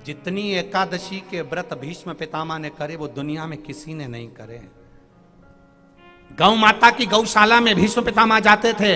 जितनी एकादशी के व्रत भीष्म पितामह ने करे वो दुनिया में किसी ने नहीं करे। गौ माता की गौशाला में भीष्म पितामह जाते थे।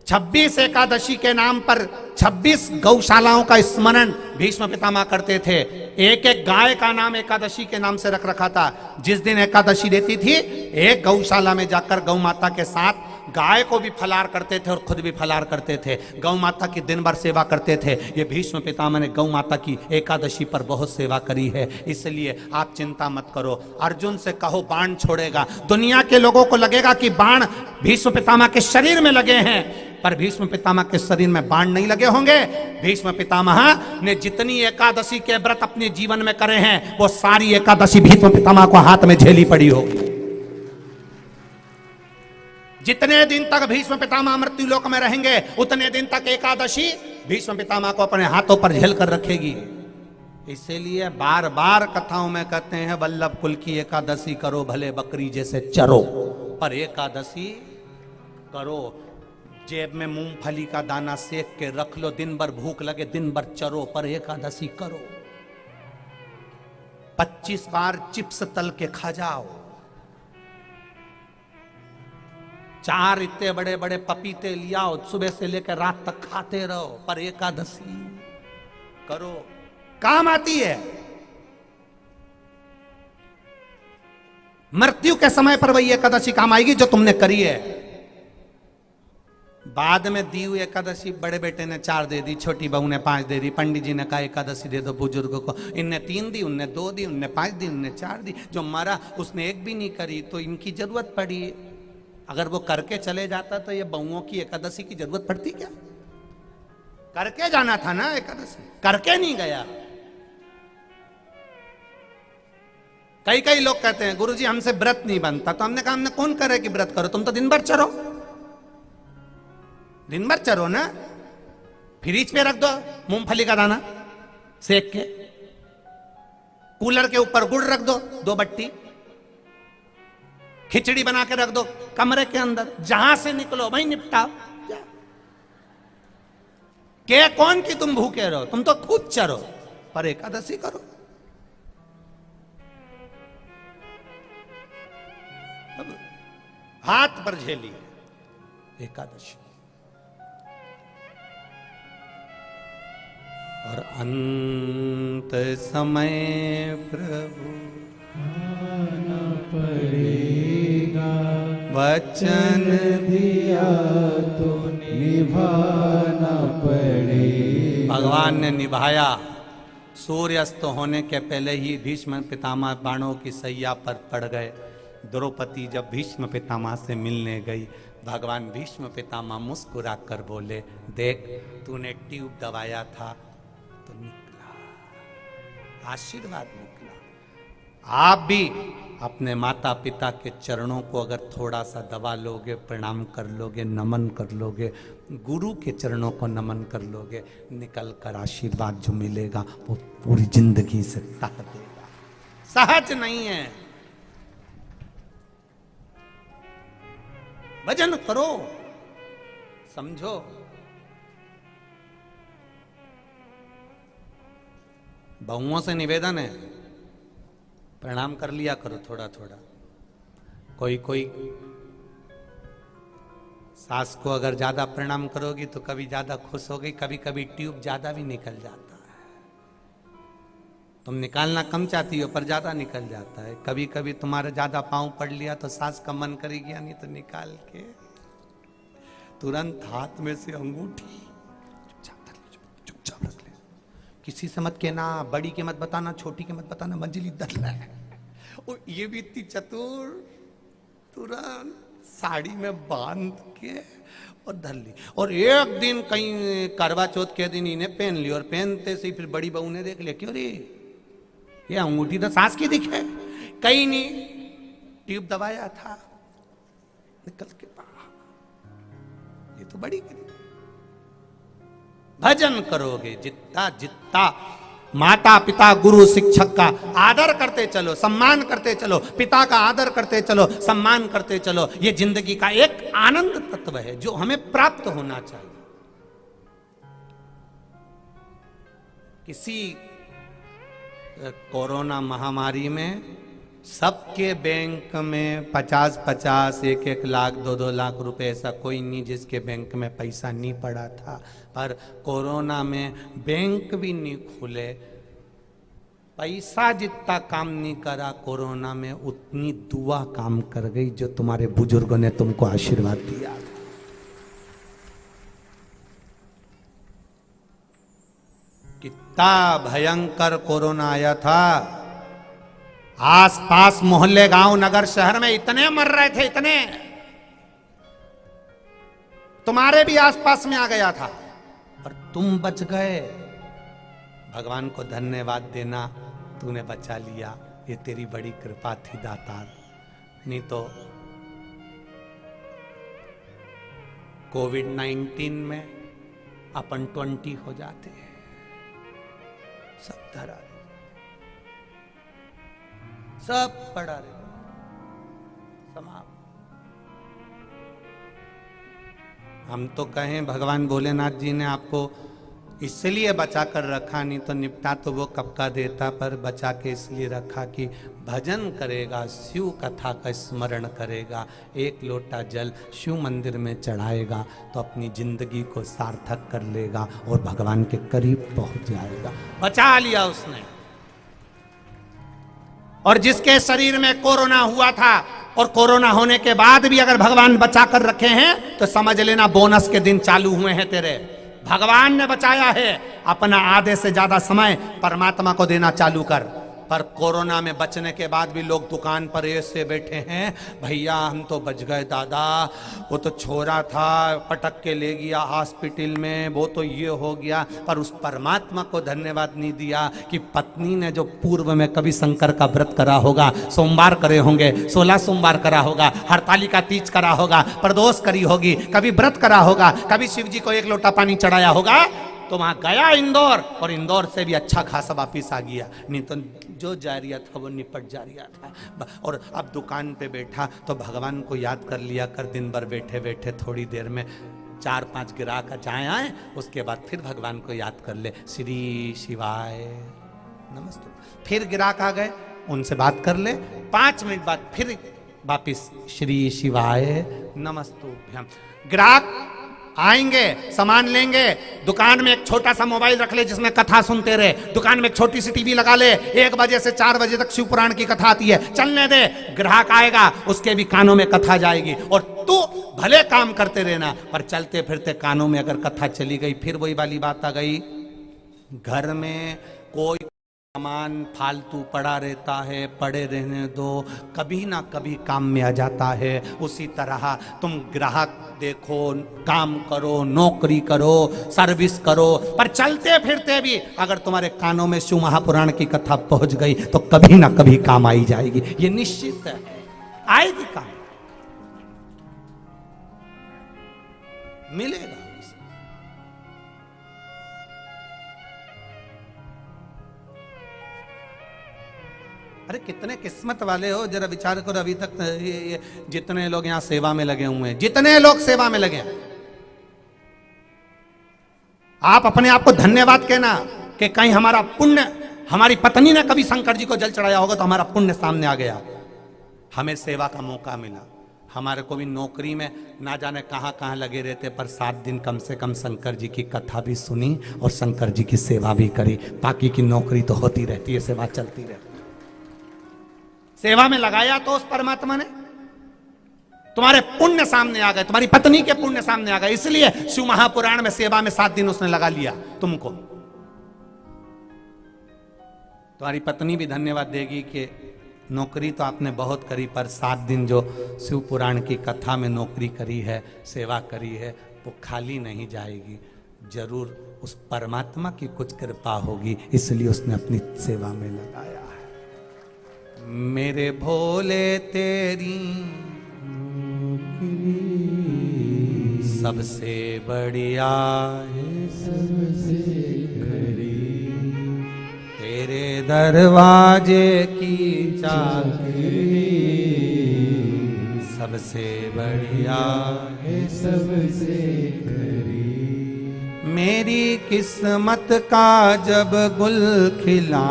26 एकादशी के नाम पर 26 गौशालाओं का स्मरण भीष्म पितामह करते थे। एक एक गाय का नाम एकादशी के नाम से रख रखा था। जिस दिन एकादशी रहती थी एक गौशाला में जाकर गौ माता के साथ गाय को भी फलार करते थे और खुद भी फलार करते थे। गौ माता की दिन भर सेवा करते थे। ये भीष्म पितामह ने गौ माता की एकादशी पर बहुत सेवा करी है। इसलिए आप चिंता मत करो। अर्जुन से कहो बाण छोड़ेगा। दुनिया के लोगों को लगेगा कि बाण भीष्म पितामह के शरीर में लगे हैं, पर भीष्म पितामह के शरीर में बाण नहीं लगे होंगे। भीष्म पितामह ने जितनी एकादशी के व्रत अपने जीवन में करे हैं वो सारी एकादशी भीष्म पितामह को हाथ में झेली पड़ी होगी। जितने दिन तक भीष्म पितामह मृत्यु लोक में रहेंगे उतने दिन तक एकादशी भीष्म पितामह को अपने हाथों पर झेल कर रखेगी। इसीलिए बार बार कथाओं में कहते हैं वल्लभ कुल की एकादशी करो भले बकरी जैसे चरो, पर एकादशी करो। जेब में मूंगफली का दाना सेक के रख लो, दिन भर भूख लगे दिन भर चरो, पर एकादशी करो। 25 बार चिप्स तल के खा जाओ। 4 इतने बड़े बड़े पपीते लियाओ, सुबह से लेकर रात तक खाते रहो, पर एकादशी करो। काम आती है। मृत्यु के समय पर वही एकादशी काम आएगी जो तुमने करी है। बाद में दी हुई एकादशी बड़े बेटे ने 4 दे दी, छोटी बहू ने 5 दे दी, पंडित जी ने कहा एकादशी दे दो बुजुर्गों को। इनने 3 दी, उनने 2 दी, उनने 5 दी, उनने 4 दी। जो मरा उसने एक भी नहीं करी, तो इनकी जरूरत पड़ी। अगर वो करके चले जाता तो ये बहुओं की एकादशी की जरूरत पड़ती क्या? करके जाना था ना एकादशी, करके नहीं गया। कई कई लोग कहते हैं गुरुजी हमसे व्रत नहीं बनता, तो हमने कहा हमने कौन करे कि व्रत करो, तुम तो दिन भर चरो, दिन भर चरो ना। फ्रिज पे रख दो मूंगफली का दाना सेक के, कूलर के ऊपर गुड़ रख दो 2 बट्टी, खिचड़ी बना के रख दो कमरे के अंदर, जहां से निकलो वहीं निपटाओ। के कौन की तुम भूखे रहो, तुम तो खुद चरो, पर एकादशी करो। अब हाथ पर झेली एकादशी। और अंत समय प्रभु आना पड़ेगा, वचन दिया तो निभाना पड़ेगा। भगवान ने निभाया। सूर्यास्त होने के पहले ही भीष्म पितामह बाणों की सैया पर पड़ गए। द्रौपदी जब भीष्म पितामह से मिलने गई, भगवान भीष्म पितामह मुस्कुरा कर बोले, देख तूने ट्यूब दबाया था तो निकला, आशीर्वाद निकला। आप भी अपने माता पिता के चरणों को अगर थोड़ा सा दबा लोगे, प्रणाम कर लोगे, नमन कर लोगे, गुरु के चरणों को नमन कर लोगे, निकल कर आशीर्वाद जो मिलेगा वो पूरी जिंदगी से ताक देगा। सहज नहीं है। भजन करो, समझो। बहुओं से निवेदन है प्रणाम कर लिया करो थोड़ा थोड़ा। कोई कोई सास को अगर ज्यादा प्रणाम करोगी तो कभी ज्यादा खुश हो गई, कभी कभी ट्यूब ज्यादा भी निकल जाता है। तुम निकालना कम चाहती हो पर ज्यादा निकल जाता है। कभी कभी तुम्हारे ज्यादा पांव पड़ लिया तो सास का मन करेगी, नहीं तो निकाल के तुरंत हाथ में से अंगूठी चुपचाप रख ले। किसी से मत कहना, बड़ी के मत बताना, छोटी के मत बताना, मंजिली दर है। और ये भी इतनी चतुर, तुरंत साड़ी में बांध के और धर ली। और एक दिन कहीं करवा चौथ के दिन इन्हें पहन ली, और पहनते से फिर बड़ी बहू ने देख लिया, क्यों रे ये अंगूठी तो सास की दिखे, कहीं नहीं ट्यूब दबाया था, निकल के बाहर। ये तो बड़ी करी। भजन करोगे जितना जितना माता पिता गुरु शिक्षक का आदर करते चलो, सम्मान करते चलो, पिता का आदर करते चलो, सम्मान करते चलो, ये जिंदगी का एक आनंद तत्व है जो हमें प्राप्त होना चाहिए। किसी कोरोना महामारी में सबके बैंक में 50-50, 1-1 लाख, 2-2 लाख रुपए, ऐसा कोई नहीं जिसके बैंक में पैसा नहीं पड़ा था। पर कोरोना में बैंक भी नहीं खुले, पैसा जितना काम नहीं करा, कोरोना में उतनी दुआ काम कर गई जो तुम्हारे बुजुर्गों ने तुमको आशीर्वाद दिया। कितना भयंकर कोरोना आया था। आसपास मोहल्ले, गांव, नगर, शहर में इतने मर रहे थे, इतने, तुम्हारे भी आसपास में आ गया था पर तुम बच गए। भगवान को धन्यवाद देना, तूने बचा लिया, ये तेरी बड़ी कृपा थी दातार। नहीं तो कोविड-19 में अपन 20 हो जाते हैं, सब धरा रहे, सब पड़ा रहे, समाप्त। हम तो कहें भगवान भोलेनाथ जी ने आपको इसलिए बचा कर रखा, नहीं तो निपटा तो वो कब का देता, पर बचा के इसलिए रखा कि भजन करेगा, शिव कथा का स्मरण करेगा, एक लोटा जल शिव मंदिर में चढ़ाएगा तो अपनी जिंदगी को सार्थक कर लेगा और भगवान के करीब पहुंच जाएगा। बचा लिया उसने। और जिसके शरीर में कोरोना हुआ था और कोरोना होने के बाद भी अगर भगवान बचा कर रखे हैं तो समझ लेना बोनस के दिन चालू हुए हैं तेरे। भगवान ने बचाया है, अपना आधे से ज्यादा समय परमात्मा को देना चालू कर। पर कोरोना में बचने के बाद भी लोग दुकान पर ऐसे बैठे हैं, भैया हम तो बच गए दादा, वो तो छोरा था पटक के ले गया हॉस्पिटल में, वो तो ये हो गया। पर उस परमात्मा को धन्यवाद नहीं दिया कि पत्नी ने जो पूर्व में कभी शंकर का व्रत करा होगा, सोमवार करे होंगे, 16 सोमवार करा होगा, हरतालिका तीज करा होगा, प्रदोष करी होगी, कभी व्रत करा होगा, कभी शिव जी को 1 लोटा पानी चढ़ाया होगा, तो वहां गया इंदौर और इंदौर से भी अच्छा खासा वापिस आ गया। नहीं तो जो जारिया था वो निपट जारिया था। और अब दुकान पे बैठा तो भगवान को याद कर लिया कर, दिन भर बैठे बैठे थोड़ी देर में 4-5 ग्राहक चाय आए, उसके बाद फिर भगवान को याद कर ले, श्री शिवाय नमस्ते। फिर ग्राहक आ गए, उनसे बात कर ले, 5 मिनट बाद फिर वापिस श्री शिवाय नमस्तुभ्यम। ग्राहक आएंगे, सामान लेंगे, दुकान में एक छोटा सा मोबाइल रख ले जिसमें कथा सुनते रहे, दुकान में एक छोटी सी टीवी लगा ले, 1 बजे से 4 बजे तक शिव पुराण की कथा आती है, चलने दे। ग्राहक आएगा, उसके भी कानों में कथा जाएगी और तू भले काम करते रहना, पर चलते फिरते कानों में अगर कथा चली गई, फिर वही वाली बात आ गई, घर में कोई सामान फालतू पड़ा रहता है, पड़े रहने दो, कभी ना कभी काम में आ जाता है। उसी तरह तुम ग्राहक देखो, काम करो, नौकरी करो, सर्विस करो, पर चलते फिरते भी अगर तुम्हारे कानों में शिव महापुराण की कथा पहुंच गई तो कभी ना कभी काम आई जाएगी, ये निश्चित है, आएगी काम, मिलेगा। अरे कितने किस्मत वाले हो, जरा विचार करो। अभी तक ये जितने लोग यहां सेवा में लगे हुए हैं, जितने लोग सेवा में लगे हैं, आप अपने आप को धन्यवाद कहना कि कहीं हमारा पुण्य, हमारी पत्नी ने कभी शंकर जी को जल चढ़ाया होगा तो हमारा पुण्य सामने आ गया, हमें सेवा का मौका मिला। हमारे को भी नौकरी में ना जाने कहां कहां लगे रहते, पर 7 दिन कम से कम शंकर जी की कथा भी सुनी और शंकर जी की सेवा भी करी। बाकी की नौकरी तो होती रहती है, सेवा चलती रहती है। सेवा में लगाया तो उस परमात्मा ने, तुम्हारे पुण्य सामने आ गए, तुम्हारी पत्नी के पुण्य सामने आ गए, इसलिए शिव महापुराण में सेवा में 7 दिन उसने लगा लिया तुमको। तुम्हारी पत्नी भी धन्यवाद देगी कि नौकरी तो आपने बहुत करी, पर 7 दिन जो शिव पुराण की कथा में नौकरी करी है, सेवा करी है, वो खाली नहीं जाएगी, जरूर उस परमात्मा की कुछ कृपा होगी, इसलिए उसने अपनी सेवा में लगाया है। मेरे भोले तेरी सबसे बढ़िया है, सबसे खरी तेरे दरवाजे की चाबी, सबसे बढ़िया है, सबसे खरी मेरी किस्मत का जब गुल खिला,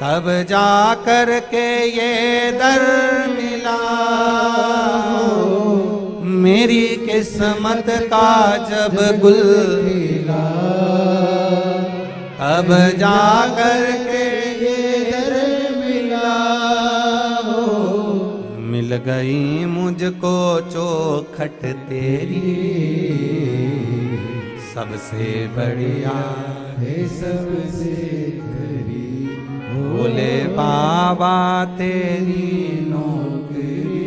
तब जा कर के ये दर मिला, मेरी किस्मत का जब गुल खिला, तब जा कर के ये दर मिला, मिल गई मुझको चौखट तेरी, सबसे बढ़िया है सबसे खरी, भोले बाबा तेरी नौकरी,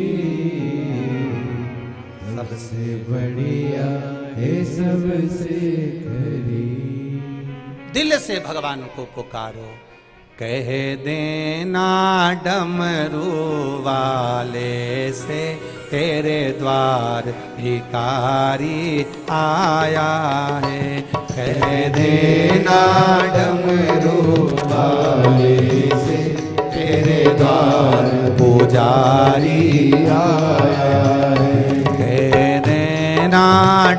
सबसे बढ़िया है सबसे खरी। दिल से भगवान को पुकारो, कह देना डमरू वाले से तेरे द्वार भिखारी आया है, कह देना डमरू वाले से तेरे द्वार पुजारी आया है, कह देना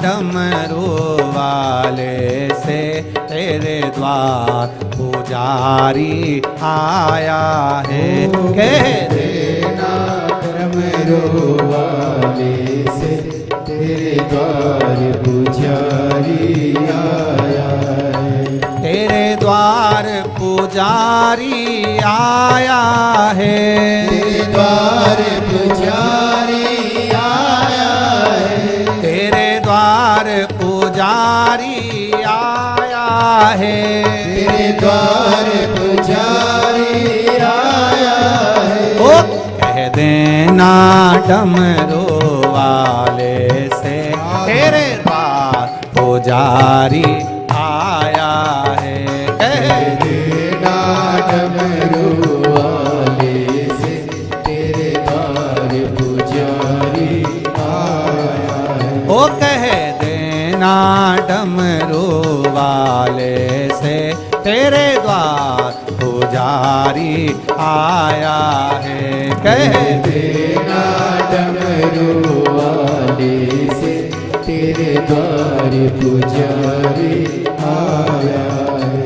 डमरू वाले से तेरे द्वार पुजारी आया है, कह देना डमरू वाले से तेरे द्वार पुजारी आया है, तेरे द्वार पुजारी आया है, तेरे द्वार पुजारी आया है, तेरे द्वार पुजारी आया है, तेरे द्वार पुजारी आया है। ओ कह देना डमरू वाले से तेरे द्वार पुजारी आया है, कह देना डमरू वाले से तेरे द्वार पुजारी आया है। ओ कह देना डमरू वाले से तेरे द्वार पुजारी आया है, कह देना डमरू वाले से तेरे द्वार पुजारी आया है।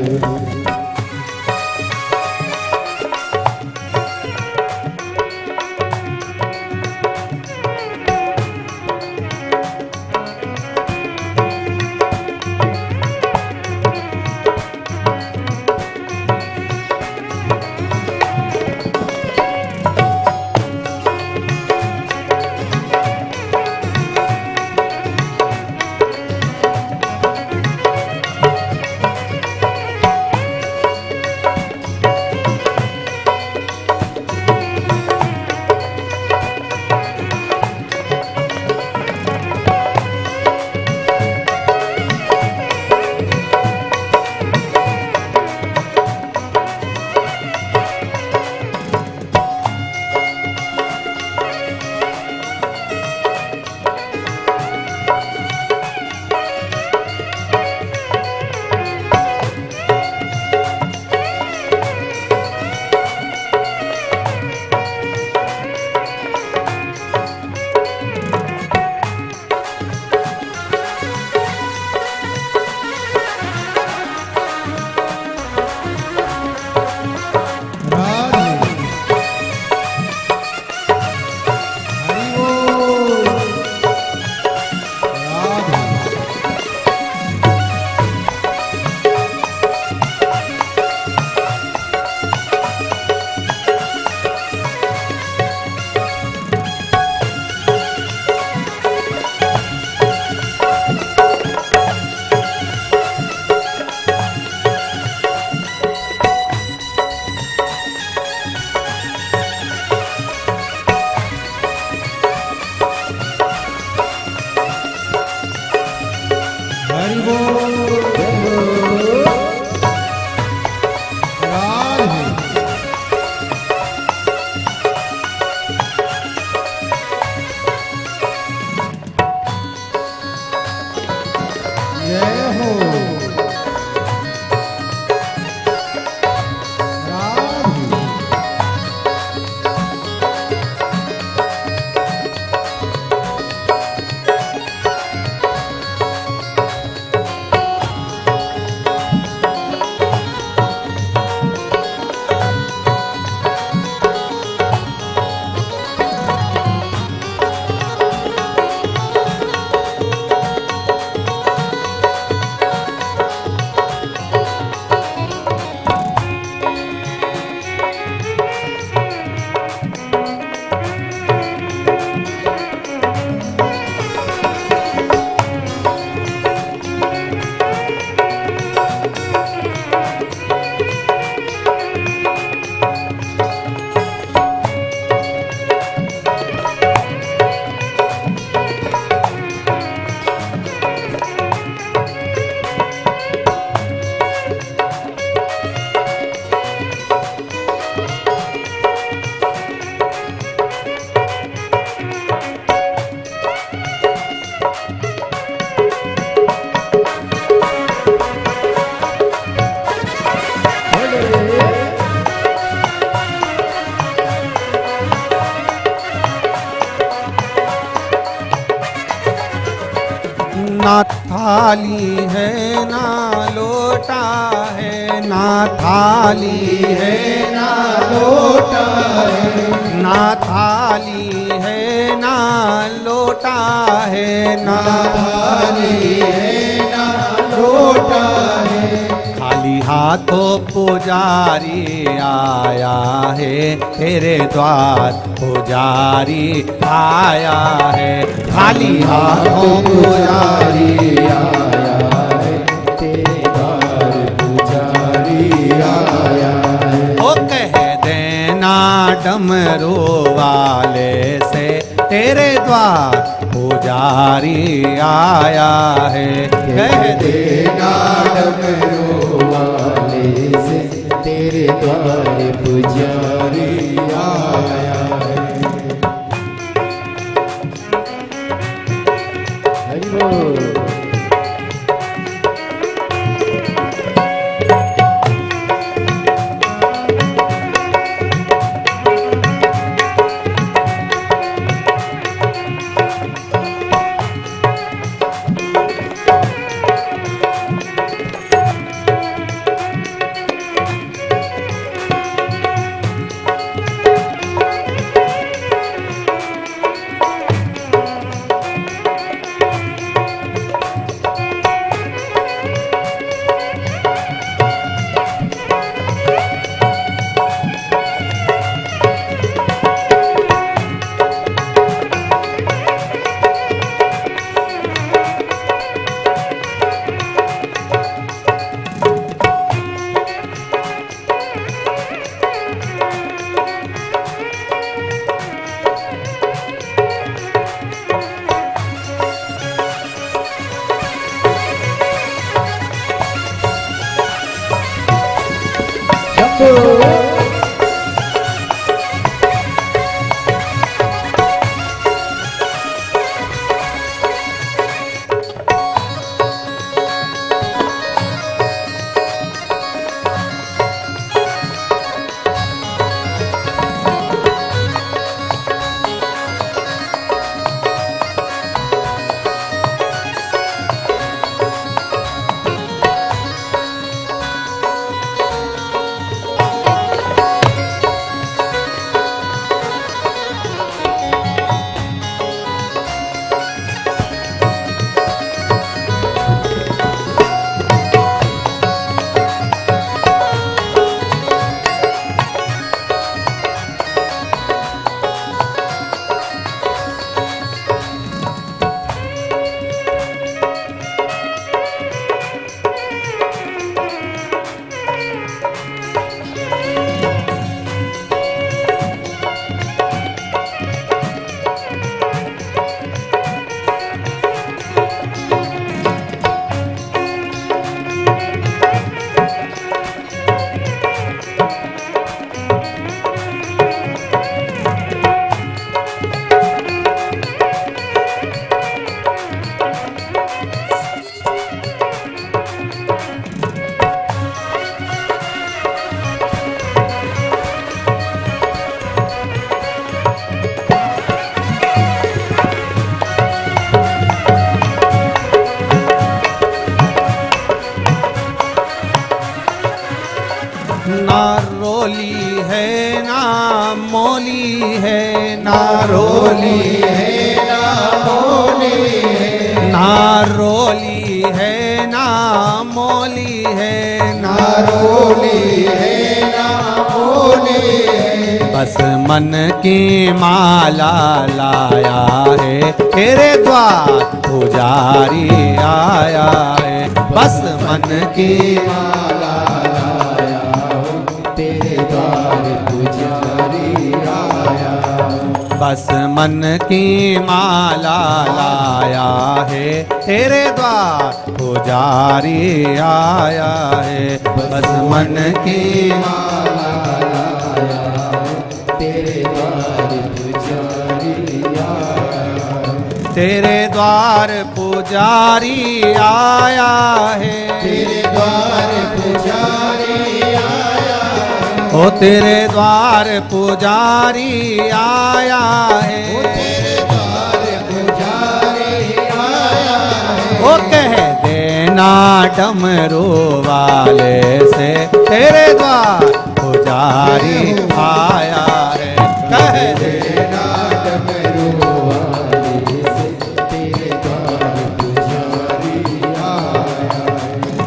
ना थाली है ना लोटा है, ना थाली है ना लोटा है, ना थाली है ना लोटा है, ना थाली है ना लोटा है। खाली हाथों पुजारी आया है तेरे द्वार, पुजारी आया है। खाली हाथों पुजारी आया है तेरे द्वार, पुजारी आया है। ओ कह देना डमरू वाले से तेरे द्वार पुजारी आया है। कह देना डमरू वाले से तेरे द्वार पुजारी आया है। हरि बोल। ना रोली है ना मोली है, ना रोली है ना मोली है, ना रोली है ना मोली है, ना रोली है ना मोली है। बस मन की माला लाया है तेरे द्वार पुजारी आया है। बस मन की माला तेरे द्वार पुजारी आया, बस मन की माला लाया है तेरे द्वार पुजारी आया है। बस मन की माला लाया तेरे द्वार पुजारी आया, तेरे द्वार पुजारी आया है, तेरे द्वार पुजारी ओ तेरे द्वार पुजारी आया है, तेरे द्वार पुजारी आया है, ओ कह देना डमरू वाले से तेरे द्वार पुजारी आया है। कह देना डमरू वाले से तेरे द्वार पुजारी आया है।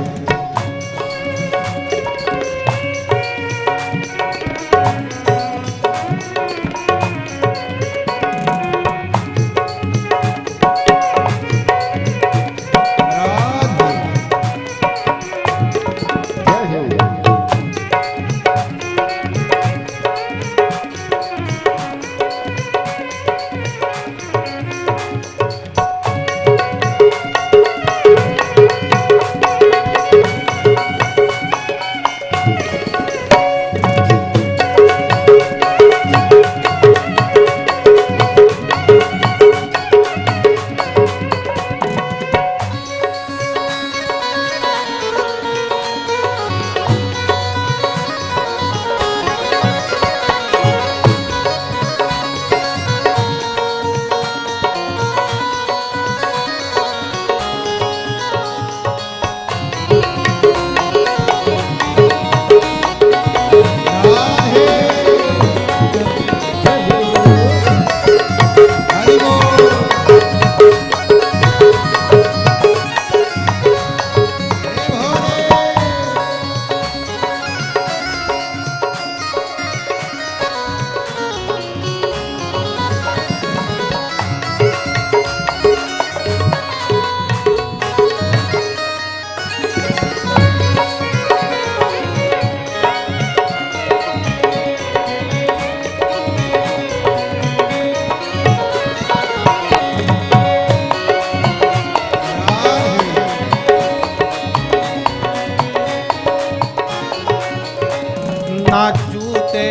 ना जूते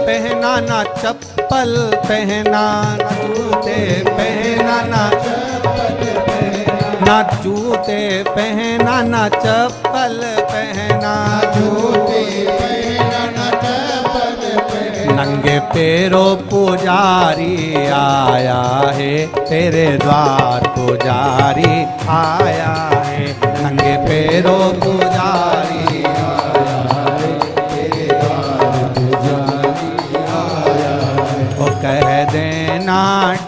पहना ना चप्पल पहना, ना जूते पहना ना चप्पल पहना, ना जूते पहना ना चप्पल पहना, जूते पहना ना चप्पल पहना। नंगे पैरों पुजारी आया है तेरे द्वार पुजारी आया है। नंगे पैरों पुजारी कह देना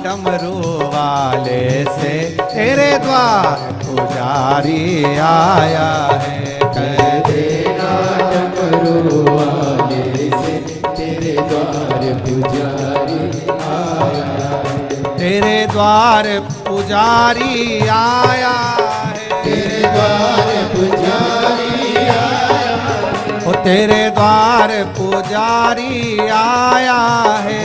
डमरू वाले से तेरे द्वार पुजारी आया है। कह देना डमरू वाले से तेरे द्वार पुजारी आया है। तेरे द्वार पुजारी आया है। तेरे द्वार पुजारी आया है। ओ तेरे द्वार पुजारी आया है।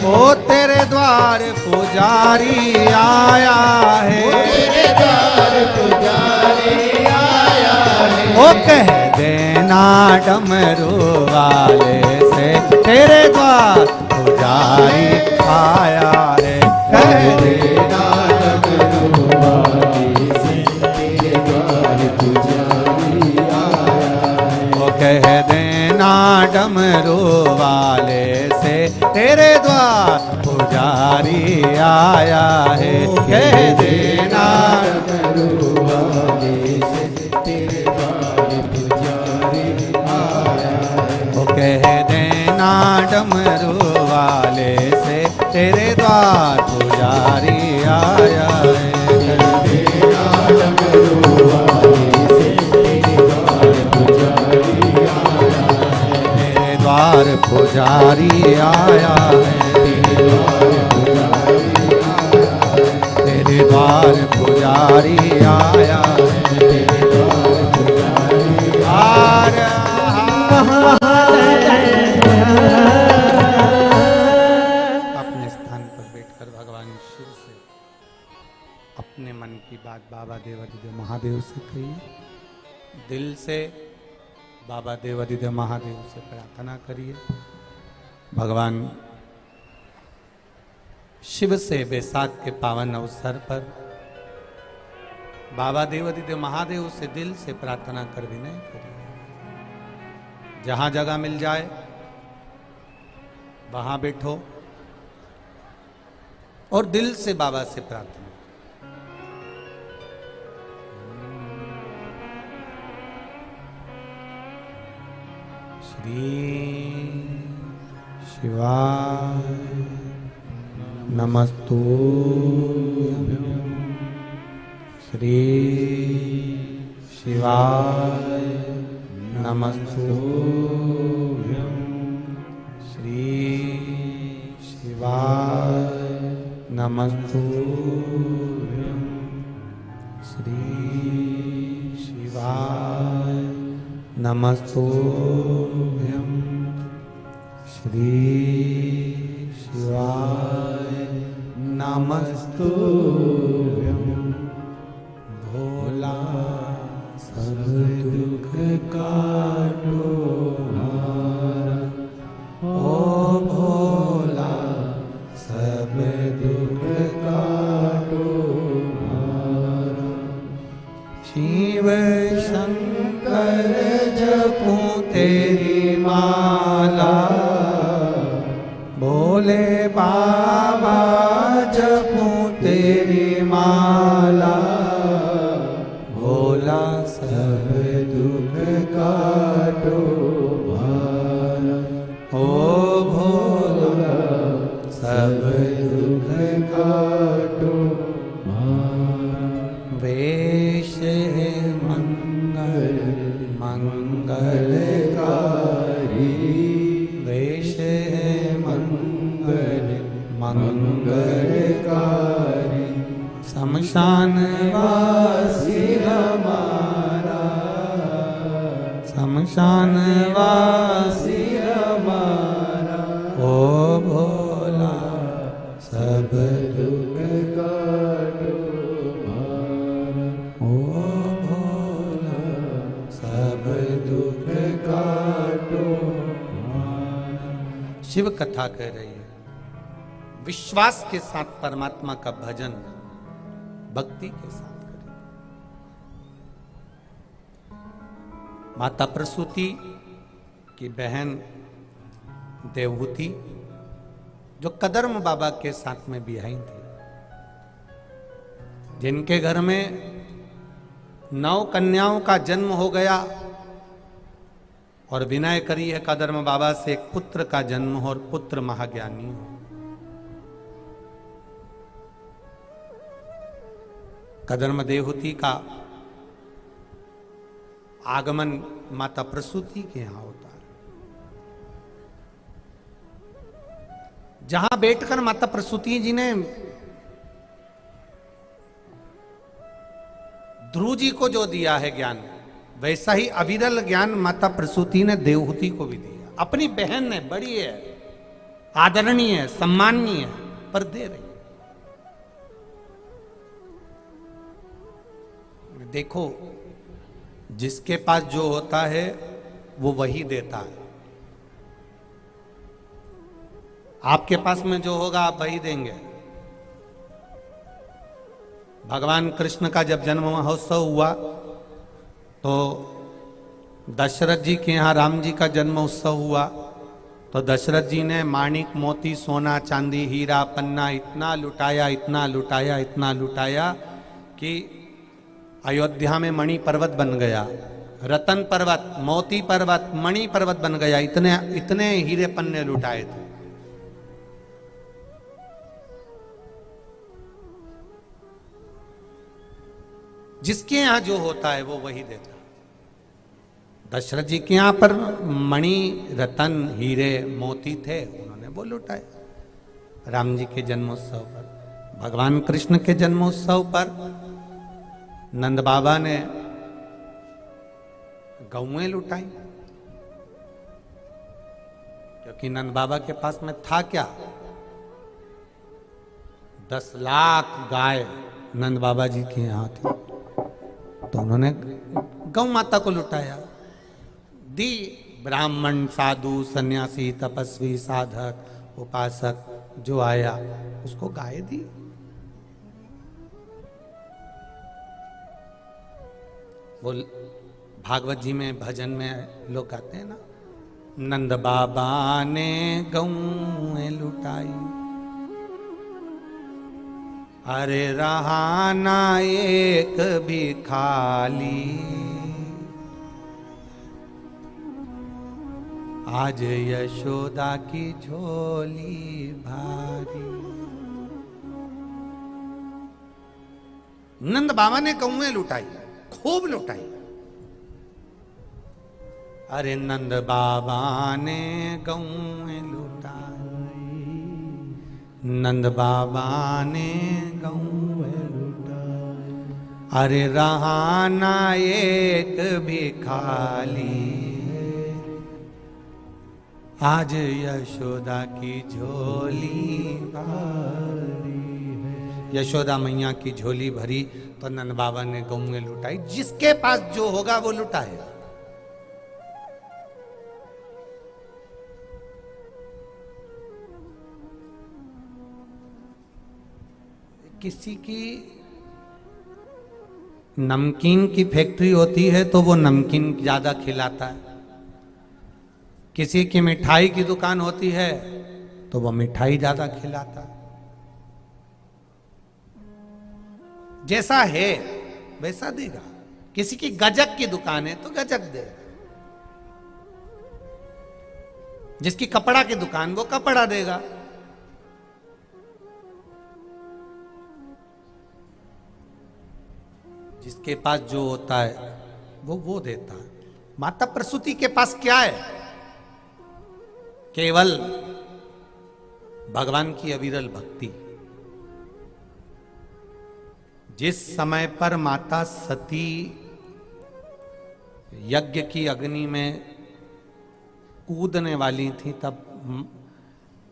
ओ तेरे द्वार पुजारी आया है। तेरे द्वार पुजारी आया है। ओ कह देना डमरू वाले से तेरे द्वार पुजारी आया है। कह देना डमरू वाले से तेरे द्वार पुजारी आया है। ओ कह देना डमरू वाले से तेरे द्वार पुजारी आया है। कह देना डमरू वाले से तेरे द्वार पुजारी आया है। ओ कह देना डमरू वाले से तेरे द्वार पुजारी आया है। कह देना डमरू वाले से तेरे द्वार पुजारी आया है। तेरे द्वार पुजारी आया है। तेरे द्वार पुजारी आया है। अपने स्थान पर बैठकर भगवान शिव से अपने मन की बात बाबा देवादिदेव महादेव से कहिए। दिल से बाबा देवादिदेव महादेव से प्रार्थना करिए। भगवान शिव से बैसाख के पावन अवसर पर बाबा देवादिदेव महादेव से दिल से प्रार्थना कर विनय करिए। जहां जगह मिल जाए वहां बैठो और दिल से बाबा से प्रार्थना। श्री शिवाय नमस्तुभ्यं। श्री शिवाय नमस्तुभ्यं। श्री शिवाय नमस्तुभ्यं। श्री शिवाय नमस्तुभ्यं। श्री शिवाय नमस्तुभ्यं। भोला सब दुख काटो हमारा, ओ भोला सब दुख काटो हमारा। शिव शंकर जपूं तेरी माला, भोले बाबा जपूं तेरी माला। भोला सब दुख काटो हमारा, ओ भोला सब दुख काटो हमारा। वेश है मंगल मंगलकारी, वेश है मंगल मंगलकारी। शमशान वासी हमारा, शमशान वासी हमारा। ओ भोला सब दुख काटो हमारा, ओ भोला सब दुख काटो हमारा। शिव कथा कह रही है, विश्वास के साथ परमात्मा का भजन भक्ति के साथ करें। माता प्रसूति की बहन देवहूति जो कदर्म बाबा के साथ में बिहाई थी, जिनके घर में 9 कन्याओं का जन्म हो गया और विनय करी है कदर्म बाबा से एक पुत्र का जन्म हो और पुत्र महाज्ञानी हो। कदर्म देवहूति का आगमन माता प्रसूति के यहां होता है, जहां बैठकर माता प्रसूति जी ने ध्रुव जी को जो दिया है ज्ञान, वैसा ही अविरल ज्ञान माता प्रसूति ने देवहूति को भी दिया। अपनी बहन ने, बड़ी है, आदरणीय है, सम्माननीय है, पर दे रही। देखो, जिसके पास जो होता है वो वही देता है। आपके पास में जो होगा आप वही देंगे। भगवान कृष्ण का जब जन्म महोत्सव हुआ तो दशरथ जी के यहाँ राम जी का जन्म उत्सव हुआ, तो दशरथ जी ने माणिक मोती सोना चांदी हीरा पन्ना इतना लुटाया, इतना लुटाया, इतना लुटाया कि अयोध्या में मणि पर्वत बन गया, रतन पर्वत, मोती पर्वत, मणि पर्वत बन गया। इतने इतने हीरे पन्ने लुटाए थे। जिसके यहां जो होता है वो वही देता है। दशरथ जी के यहां पर मणि रतन हीरे मोती थे, उन्होंने वो लुटाए। राम जी के जन्मोत्सव पर, भगवान कृष्ण के जन्मोत्सव पर नंद बाबा ने गौएं लुटाई, क्योंकि नंद बाबा के पास में था क्या, 10 लाख गाय नंद बाबा जी के यहाँ थी, तो उन्होंने गौ माता को लुटाया, दी। ब्राह्मण साधु सन्यासी तपस्वी साधक उपासक जो आया उसको गाय दी। वो भागवत जी में भजन में लोग कहते हैं ना, नंद बाबा ने गौएं लुटाई, अरे रहा ना एक भी खाली, आज यशोदा की झोली भारी। नंद बाबा ने गौएं लुटाई, खूब लुटाई। अरे नंद बाबा ने गौएं लुटाई, नंद बाबा ने गौएं लुटाई। अरे रहा ना एक भी खाली, आज यशोदा की झोली भारी है। यशोदा मैया की झोली भरी तो नंद बाबा ने गौएं लुटाई। जिसके पास जो होगा वो लुटाएगा। किसी की नमकीन की फैक्ट्री होती है तो वो नमकीन ज्यादा खिलाता है। किसी की मिठाई की दुकान होती है तो वो मिठाई ज्यादा खिलाता है। जैसा है वैसा देगा। किसी की गजक की दुकान है तो गजक दे, जिसकी कपड़ा की दुकान वो कपड़ा देगा। जिसके पास जो होता है वो देता है। माता प्रसूति के पास क्या है? केवल भगवान की अविरल भक्ति। जिस समय पर माता सती यज्ञ की अग्नि में कूदने वाली थी, तब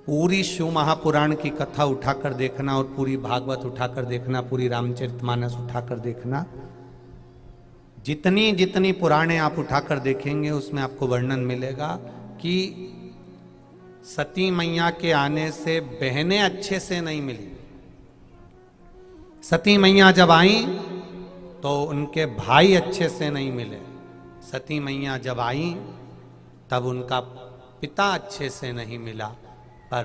पूरी शिव महापुराण की कथा उठाकर देखना और पूरी भागवत उठाकर देखना, पूरी रामचरितमानस उठाकर देखना। जितनी जितनी पुराणे आप उठाकर देखेंगे उसमें आपको वर्णन मिलेगा कि सती मैया के आने से बहनें अच्छे से नहीं मिली। सती मैया जब आई तो उनके भाई अच्छे से नहीं मिले। सती मैया जब आई तब उनका पिता अच्छे से नहीं मिला। पर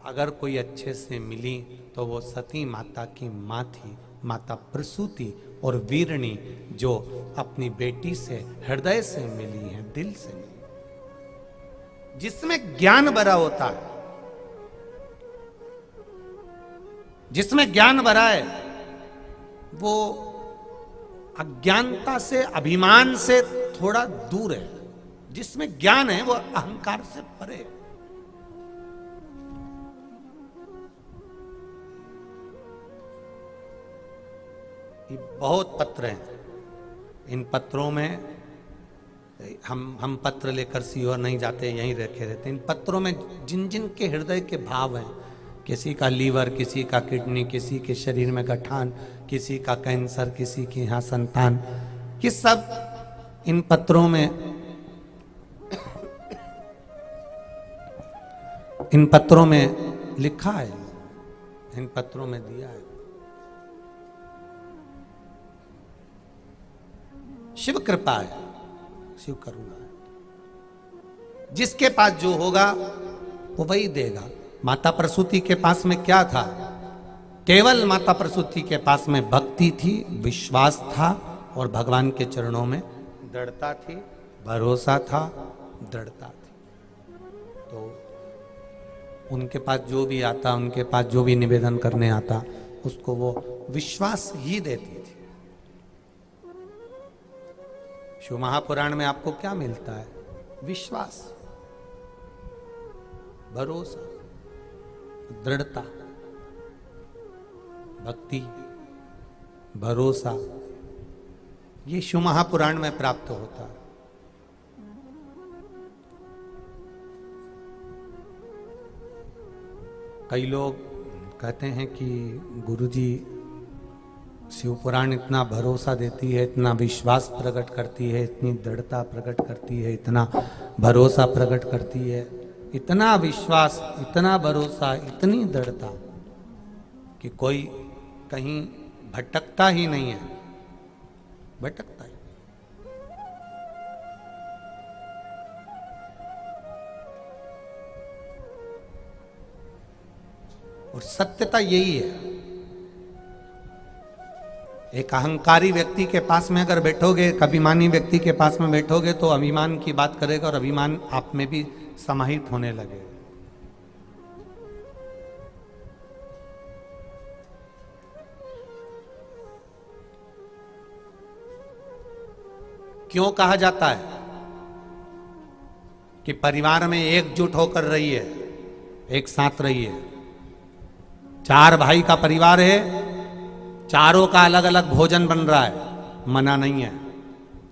अगर कोई अच्छे से मिली तो वो सती माता की माँ थी, माता प्रसूति और वीरणी, जो अपनी बेटी से हृदय से मिली है, दिल से मिली। जिसमें ज्ञान भरा होता है, जिसमें ज्ञान भरा है, वो अज्ञानता से, अभिमान से थोड़ा दूर है। जिसमें ज्ञान है वो अहंकार से परे है। ये बहुत पत्र हैं। इन पत्रों में हम पत्र लेकर सीहोर नहीं जाते, यहीं रखे रहते। इन पत्रों में जिन जिन के हृदय के भाव हैं, किसी का लीवर, किसी का किडनी, किसी के शरीर में गठान, किसी का कैंसर, किसी के यहाँ संतान, ये सब इन पत्रों में, इन पत्रों में लिखा है, इन पत्रों में दिया है। शिव कृपा है, शिव करुणा है। जिसके पास जो होगा वो वही देगा। माता प्रसूति के पास में क्या था? केवल माता प्रसूति के पास में भक्ति थी, विश्वास था और भगवान के चरणों में दृढ़ता थी, भरोसा था, दृढ़ता थी। तो उनके पास जो भी आता, उनके पास जो भी निवेदन करने आता, उसको वो विश्वास ही देती थी। शिव महापुराण में आपको क्या मिलता है? विश्वास, भरोसा, दृढ़ता, भक्ति, भरोसा, ये शिव महापुराण में प्राप्त होता है। कई लोग कहते हैं कि गुरुजी शिव पुराण इतना भरोसा देती है, इतना विश्वास प्रकट करती है, इतनी दृढ़ता प्रकट करती है, इतना भरोसा प्रकट करती है, इतना विश्वास, इतना भरोसा, इतनी दृढ़ता कि कोई कहीं भटकता ही नहीं है, भटकता ही। और सत्यता यही है एक अहंकारी व्यक्ति के पास में अगर बैठोगे, अभिमानी व्यक्ति के पास में बैठोगे तो अभिमान की बात करेगा और अभिमान आप में भी समाहित होने लगेगा। क्यों कहा जाता है कि परिवार में एकजुट होकर रहिए, एक साथ रहिए। 4 भाई का परिवार है, चारों का अलग अलग भोजन बन रहा है, मना नहीं है।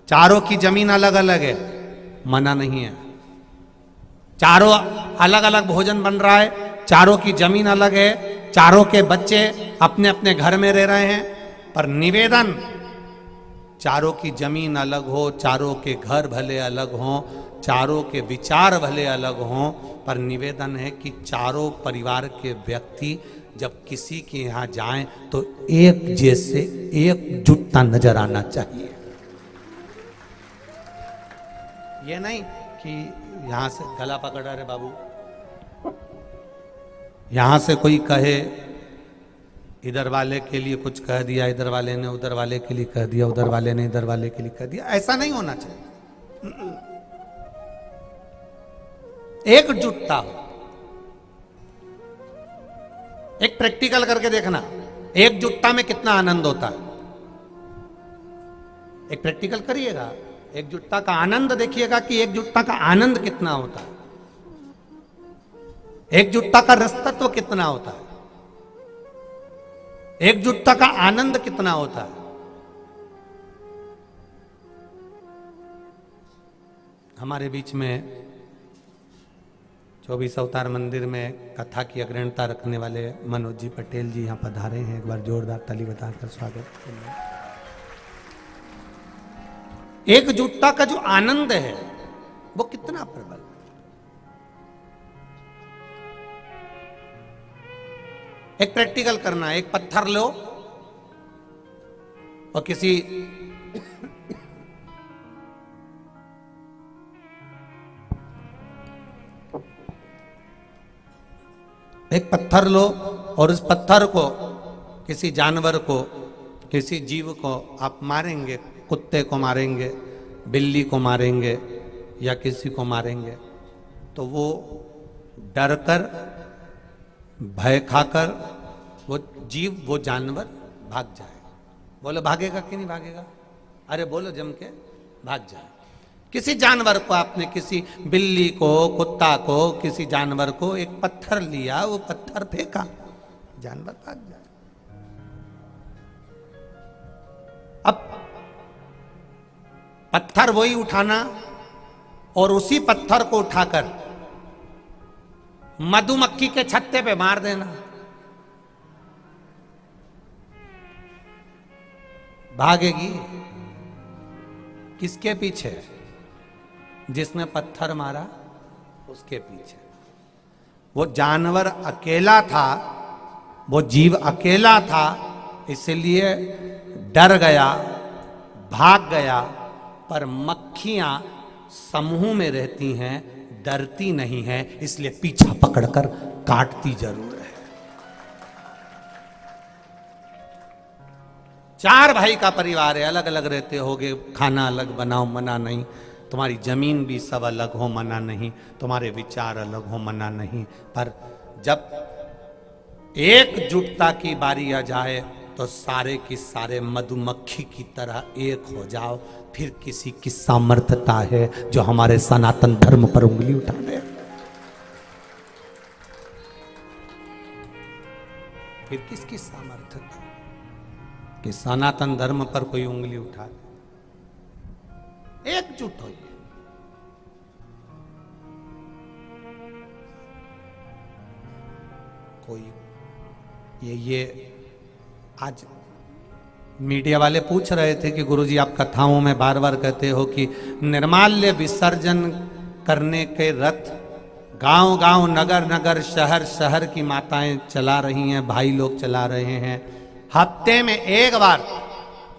चारों की जमीन अलग अलग है, मना नहीं है। चारों अलग अलग भोजन बन रहा है, चारों की जमीन अलग है, चारों के बच्चे अपने अपने घर में रह रहे हैं, पर निवेदन, चारों की जमीन अलग हो, चारों के घर भले अलग हों, चारों के विचार भले अलग हों, पर निवेदन है कि चारों परिवार के व्यक्ति जब किसी के यहाँ जाएं तो एक जैसे एकजुटता नजर आना चाहिए। ये नहीं कि यहां से गला पकड़ रहे बाबू, यहां से कोई कहे इधर वाले के लिए कुछ कह दिया, इधर वाले ने उधर वाले के लिए कह दिया, उधर वाले ने इधर वाले के लिए कह दिया। ऐसा नहीं होना चाहिए। एकजुटता हो। एक प्रैक्टिकल करके देखना, एकजुटता में कितना आनंद होता है। एक प्रैक्टिकल करिएगा, एकजुटता का आनंद देखिएगा कि एकजुटता का आनंद कितना होता है, एकजुटता का रसतत्व कितना होता है, एकजुटता का आनंद कितना होता है। हमारे बीच में 24 अवतार मंदिर में कथा की अग्रणता रखने वाले मनोज जी पटेल जी यहाँ पधारे हैं। एक बार जोरदार ताली बताकर स्वागत करें। एकजुटता का जो आनंद है वो कितना प्रबल। एक प्रैक्टिकल करना, एक पत्थर लो और किसी एक पत्थर लो और उस पत्थर को किसी जानवर को, किसी जीव को आप मारेंगे, कुत्ते को मारेंगे, बिल्ली को मारेंगे या किसी को मारेंगे तो वो डर कर, भय खाकर वो जीव, वो जानवर भाग जाए। बोलो भागेगा कि नहीं भागेगा? अरे बोलो जम के, भाग जाए। किसी जानवर को आपने, किसी बिल्ली को, कुत्ता को, किसी जानवर को एक पत्थर लिया, वो पत्थर फेंका, जानवर भाग जाए। अब पत्थर वही उठाना और उसी पत्थर को उठाकर मधुमक्खी के छत्ते पे मार देना, भागेगी? किसके पीछे? जिसने पत्थर मारा उसके पीछे। वो जानवर अकेला था, वो जीव अकेला था, इसलिए डर गया, भाग गया। पर मक्खियां समूह में रहती हैं, डरती नहीं है, इसलिए पीछा पकड़कर काटती जरूर है। 4 भाई का परिवार है, अलग अलग रहते होगे, खाना अलग बनाओ, मना नहीं। तुम्हारी जमीन भी सब अलग हो, मना नहीं। तुम्हारे विचार अलग हो, मना नहीं। पर जब एकजुटता की बारी आ जाए तो सारे की सारे मधुमक्खी की तरह एक हो जाओ। फिर किसी की सामर्थ्यता है जो हमारे सनातन धर्म पर उंगली उठा दे? फिर किसकी सामर्थ्यता कि सनातन धर्म पर कोई उंगली उठा दे? एकजुट होइए। कोई ये आज मीडिया वाले पूछ रहे थे कि गुरुजी आप कथाओं में बार बार कहते हो कि निर्माल्य विसर्जन करने के रथ गांव गांव, नगर नगर, शहर शहर की माताएं चला रही हैं, भाई लोग चला रहे हैं। हफ्ते में एक बार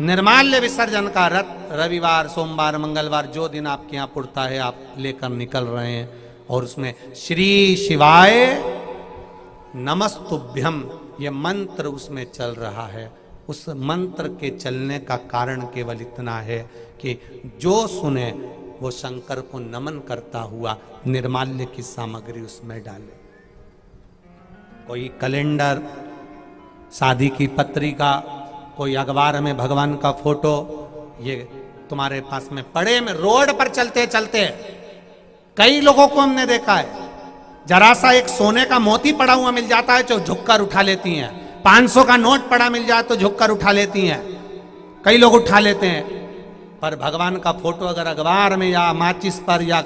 निर्माल्य विसर्जन का रथ रविवार, सोमवार, मंगलवार, जो दिन आपके यहाँ पुड़ता है आप लेकर निकल रहे हैं और उसमें श्री शिवाय नमस्तुभ्यम ये मंत्र उसमें चल रहा है। उस मंत्र के चलने का कारण केवल इतना है कि जो सुने वो शंकर को नमन करता हुआ निर्माल्य की सामग्री उसमें डाले। कोई कैलेंडर, शादी की पत्रिका, कोई अखबार में भगवान का फोटो, ये तुम्हारे पास में पड़े में रोड पर चलते चलते कई लोगों को हमने देखा है, जरा सा एक सोने का मोती पड़ा हुआ मिल जाता है जो झुककर उठा लेती हैं। 500 का नोट पड़ा मिल जाए तो झुककर उठा लेती हैं, कई लोग उठा लेते हैं। पर भगवान का फोटो अगर अखबार में या माचिस पर या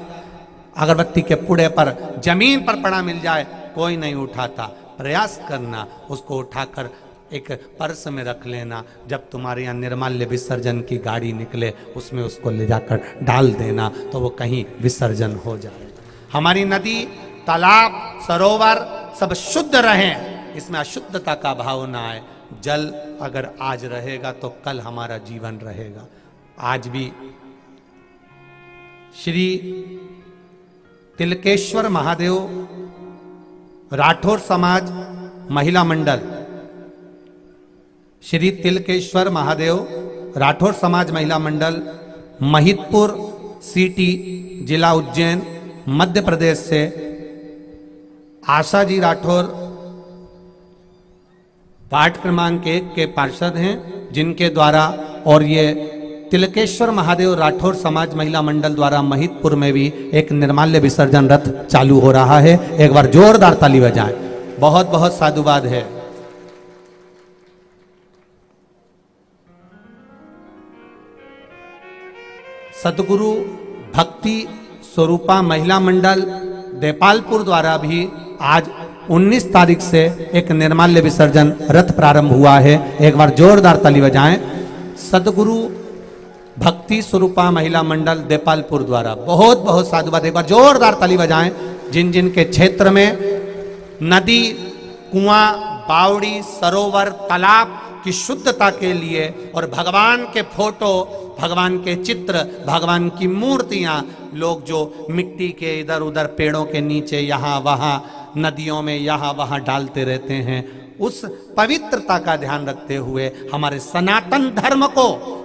अगरबत्ती के पुड़े पर जमीन पर पड़ा मिल जाए कोई नहीं उठाता। प्रयास करना उसको उठाकर एक पर्स में रख लेना, जब तुम्हारे यहाँ निर्माल्य विसर्जन की गाड़ी निकले उसमें उसको ले जाकर डाल देना तो वो कहीं विसर्जन हो जाएगा। हमारी नदी, तालाब, सरोवर सब शुद्ध रहें, इसमें अशुद्धता का भाव ना आए। जल अगर आज रहेगा तो कल हमारा जीवन रहेगा। आज भी श्री तिलकेश्वर महादेव राठौर समाज महिला मंडल, श्री तिलकेश्वर महादेव राठौर समाज महिला मंडल, महितपुर सिटी, जिला उज्जैन, मध्य प्रदेश से आशा जी राठौर वार्ड क्रमांक 1 के पार्षद हैं, जिनके द्वारा और ये तिलकेश्वर महादेव राठौर समाज महिला मंडल द्वारा महितपुर में भी एक निर्माल्य विसर्जन रथ चालू हो रहा है। एक बार जोरदार ताली बजाएं। बहुत बहुत साधुवाद है। सदगुरु भक्ति स्वरूपा महिला मंडल देपालपुर द्वारा भी आज 19 तारीख से एक निर्माल्य विसर्जन रथ प्रारंभ हुआ है। एक बार जोरदार ताली बजाएं। सदगुरु भक्ति स्वरूपा महिला मंडल देपालपुर द्वारा बहुत बहुत साधुवाद। एक बार जोरदार ताली बजाएं। जिन जिन के क्षेत्र में नदी, कुआं, बावड़ी, सरोवर, तालाब की शुद्धता के लिए और भगवान के फोटो, भगवान के चित्र, भगवान की मूर्तियां लोग जो मिट्टी के इधर उधर पेड़ों के नीचे यहाँ वहाँ नदियों में यहाँ वहाँ डालते रहते हैं, उस पवित्रता का ध्यान रखते हुए हमारे सनातन धर्म को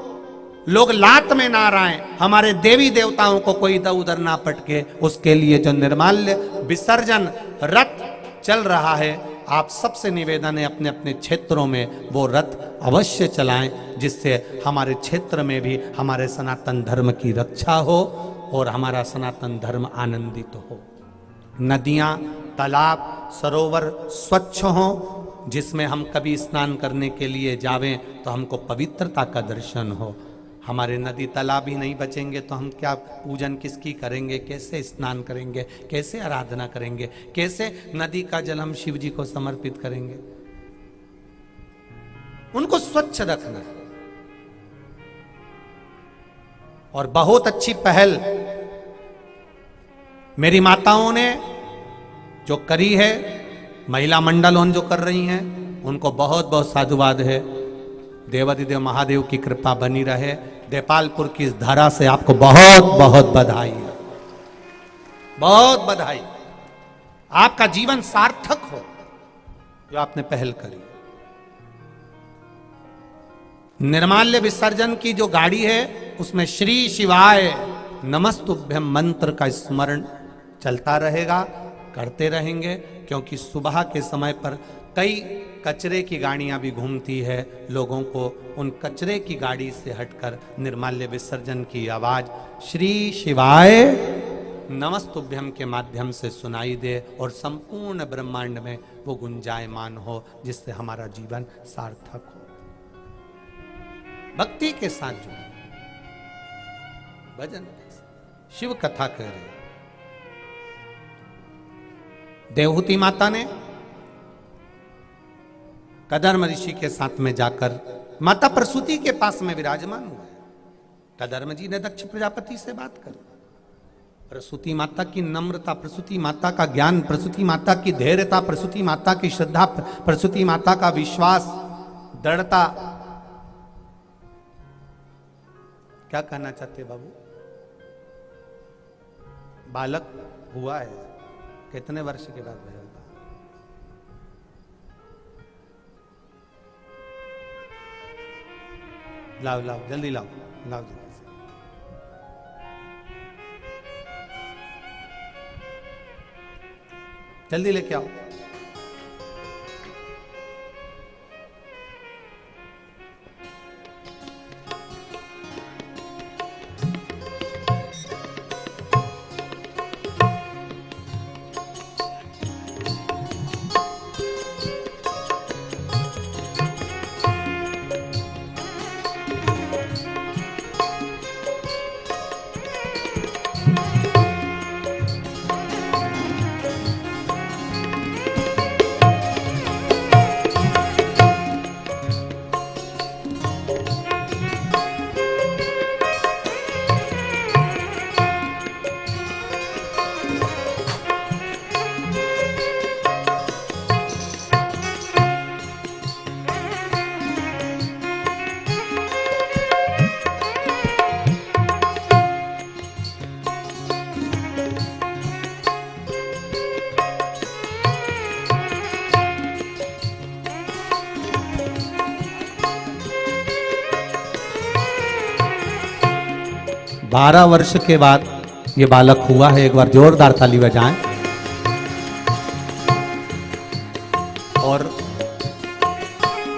लोग लात में ना आए, हमारे देवी देवताओं को कोई इधर उधर ना पटके, उसके लिए जो निर्माल्य विसर्जन रथ चल रहा है, आप सबसे निवेदन है अपने अपने क्षेत्रों में वो रथ अवश्य चलाएं, जिससे हमारे क्षेत्र में भी हमारे सनातन धर्म की रक्षा हो और हमारा सनातन धर्म आनंदित हो। नदियाँ, तालाब, सरोवर स्वच्छ हों, जिसमें हम कभी स्नान करने के लिए जावें तो हमको पवित्रता का दर्शन हो। हमारे नदी तालाब ही नहीं बचेंगे तो हम क्या पूजन किसकी करेंगे, कैसे स्नान करेंगे, कैसे आराधना करेंगे, कैसे नदी का जल हम शिव जी को समर्पित करेंगे। उनको स्वच्छ रखना है। और बहुत अच्छी पहल मेरी माताओं ने जो करी है, महिला मंडल उन जो कर रही हैं उनको बहुत बहुत साधुवाद है। देवाधिदेव महादेव की कृपा बनी रहे। देपालपुर की इस धरा से आपको बहुत बहुत बधाई है, बहुत बधाई। आपका जीवन सार्थक हो जो आपने पहल करी। निर्माल्य विसर्जन की जो गाड़ी है उसमें श्री शिवाय नमस्तुभ्यम मंत्र का स्मरण चलता रहेगा, करते रहेंगे, क्योंकि सुबह के समय पर कई कचरे की गाड़ियां भी घूमती है। लोगों को उन कचरे की गाड़ी से हटकर निर्माल्य विसर्जन की आवाज श्री शिवाय नमस्तुभ्यम के माध्यम से सुनाई दे और संपूर्ण ब्रह्मांड में वो गुंजायमान हो, जिससे हमारा जीवन सार्थक हो। भक्ति के साथ जुड़े, भजन, शिव कथा कह रहे। देवहूति माता ने कदर्म ऋषि के साथ में जाकर माता प्रसूति के पास में विराजमान हुआ। कदर्म जी ने दक्ष प्रजापति से बात करी। प्रसूति माता की नम्रता, प्रसूति माता का ज्ञान, प्रसूति माता की धैर्यता, प्रसूति माता की श्रद्धा, प्रसूति माता का विश्वास, दृढ़ता। क्या कहना चाहते बाबू? बालक हुआ है, कितने वर्ष के बाद हुआ? लाओ लाओ जल्दी लाओ, लाओ जल्दी। जल्दी लेके आओ। बारह वर्ष के बाद ये बालक हुआ है। एक बार जोरदार ताली बजाएं। और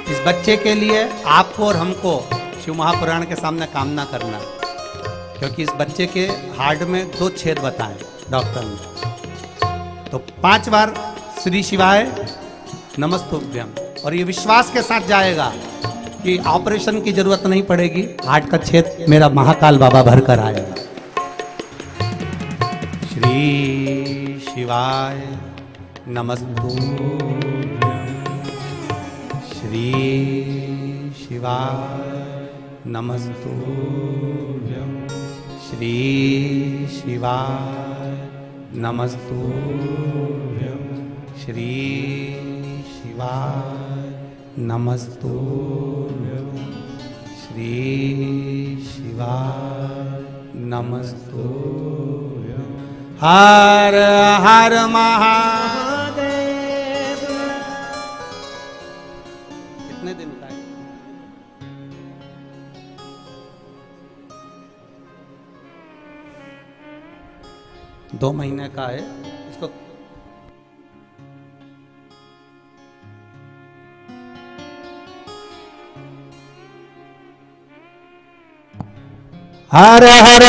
इस बच्चे के लिए आपको और हमको शिव महापुराण के सामने कामना करना, क्योंकि इस बच्चे के हार्ट में 2 छेद बताए डॉक्टर ने। तो 5 बार श्री शिवाय नमस्तुभ्यम, और ये विश्वास के साथ जाएगा कि ऑपरेशन की जरूरत नहीं पड़ेगी, हार्ट का छेद मेरा महाकाल बाबा भर कर आएगा। श्री शिवाय नमस्तुभ्यम, श्री शिवाय नमस्तुभ्यम, श्री शिवाय नमस्तुभ्यम, श्री शिवाय नमस्तुभ्यं, श्री शिवाय नमस्तुभ्यं। हर हर महादेव। कितने दिन का है? 2 महीने का है। इसको हर हर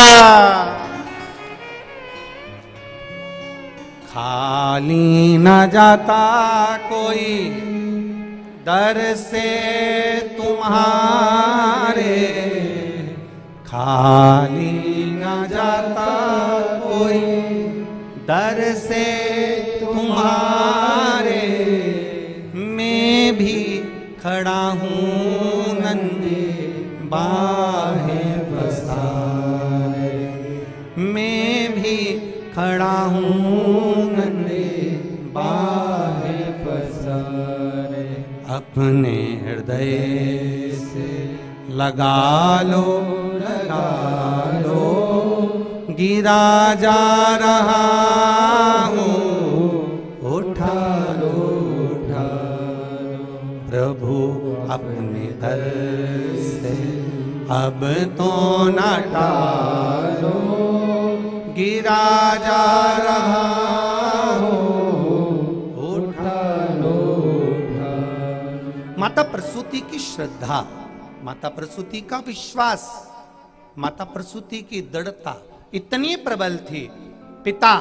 खाली न जाता कोई दर से तुम्हारे, खाली न जाता कोई दर से तुम्हारे, मैं भी खड़ा हूँ नन्हे बाहें बसाए, मैं भी खड़ा हूँ नन्हे बाहें बसाए। अपने हृदय से लगा लो गिरा जा रहा हूँ, उठा लो प्रभु अपने दर से अब तो न टालो, गिरा जा रहा हूँ, उठा लो। माता प्रसूति की श्रद्धा, माता प्रसूति का विश्वास, माता प्रसूति की दृढ़ता इतनी प्रबल थी, पिता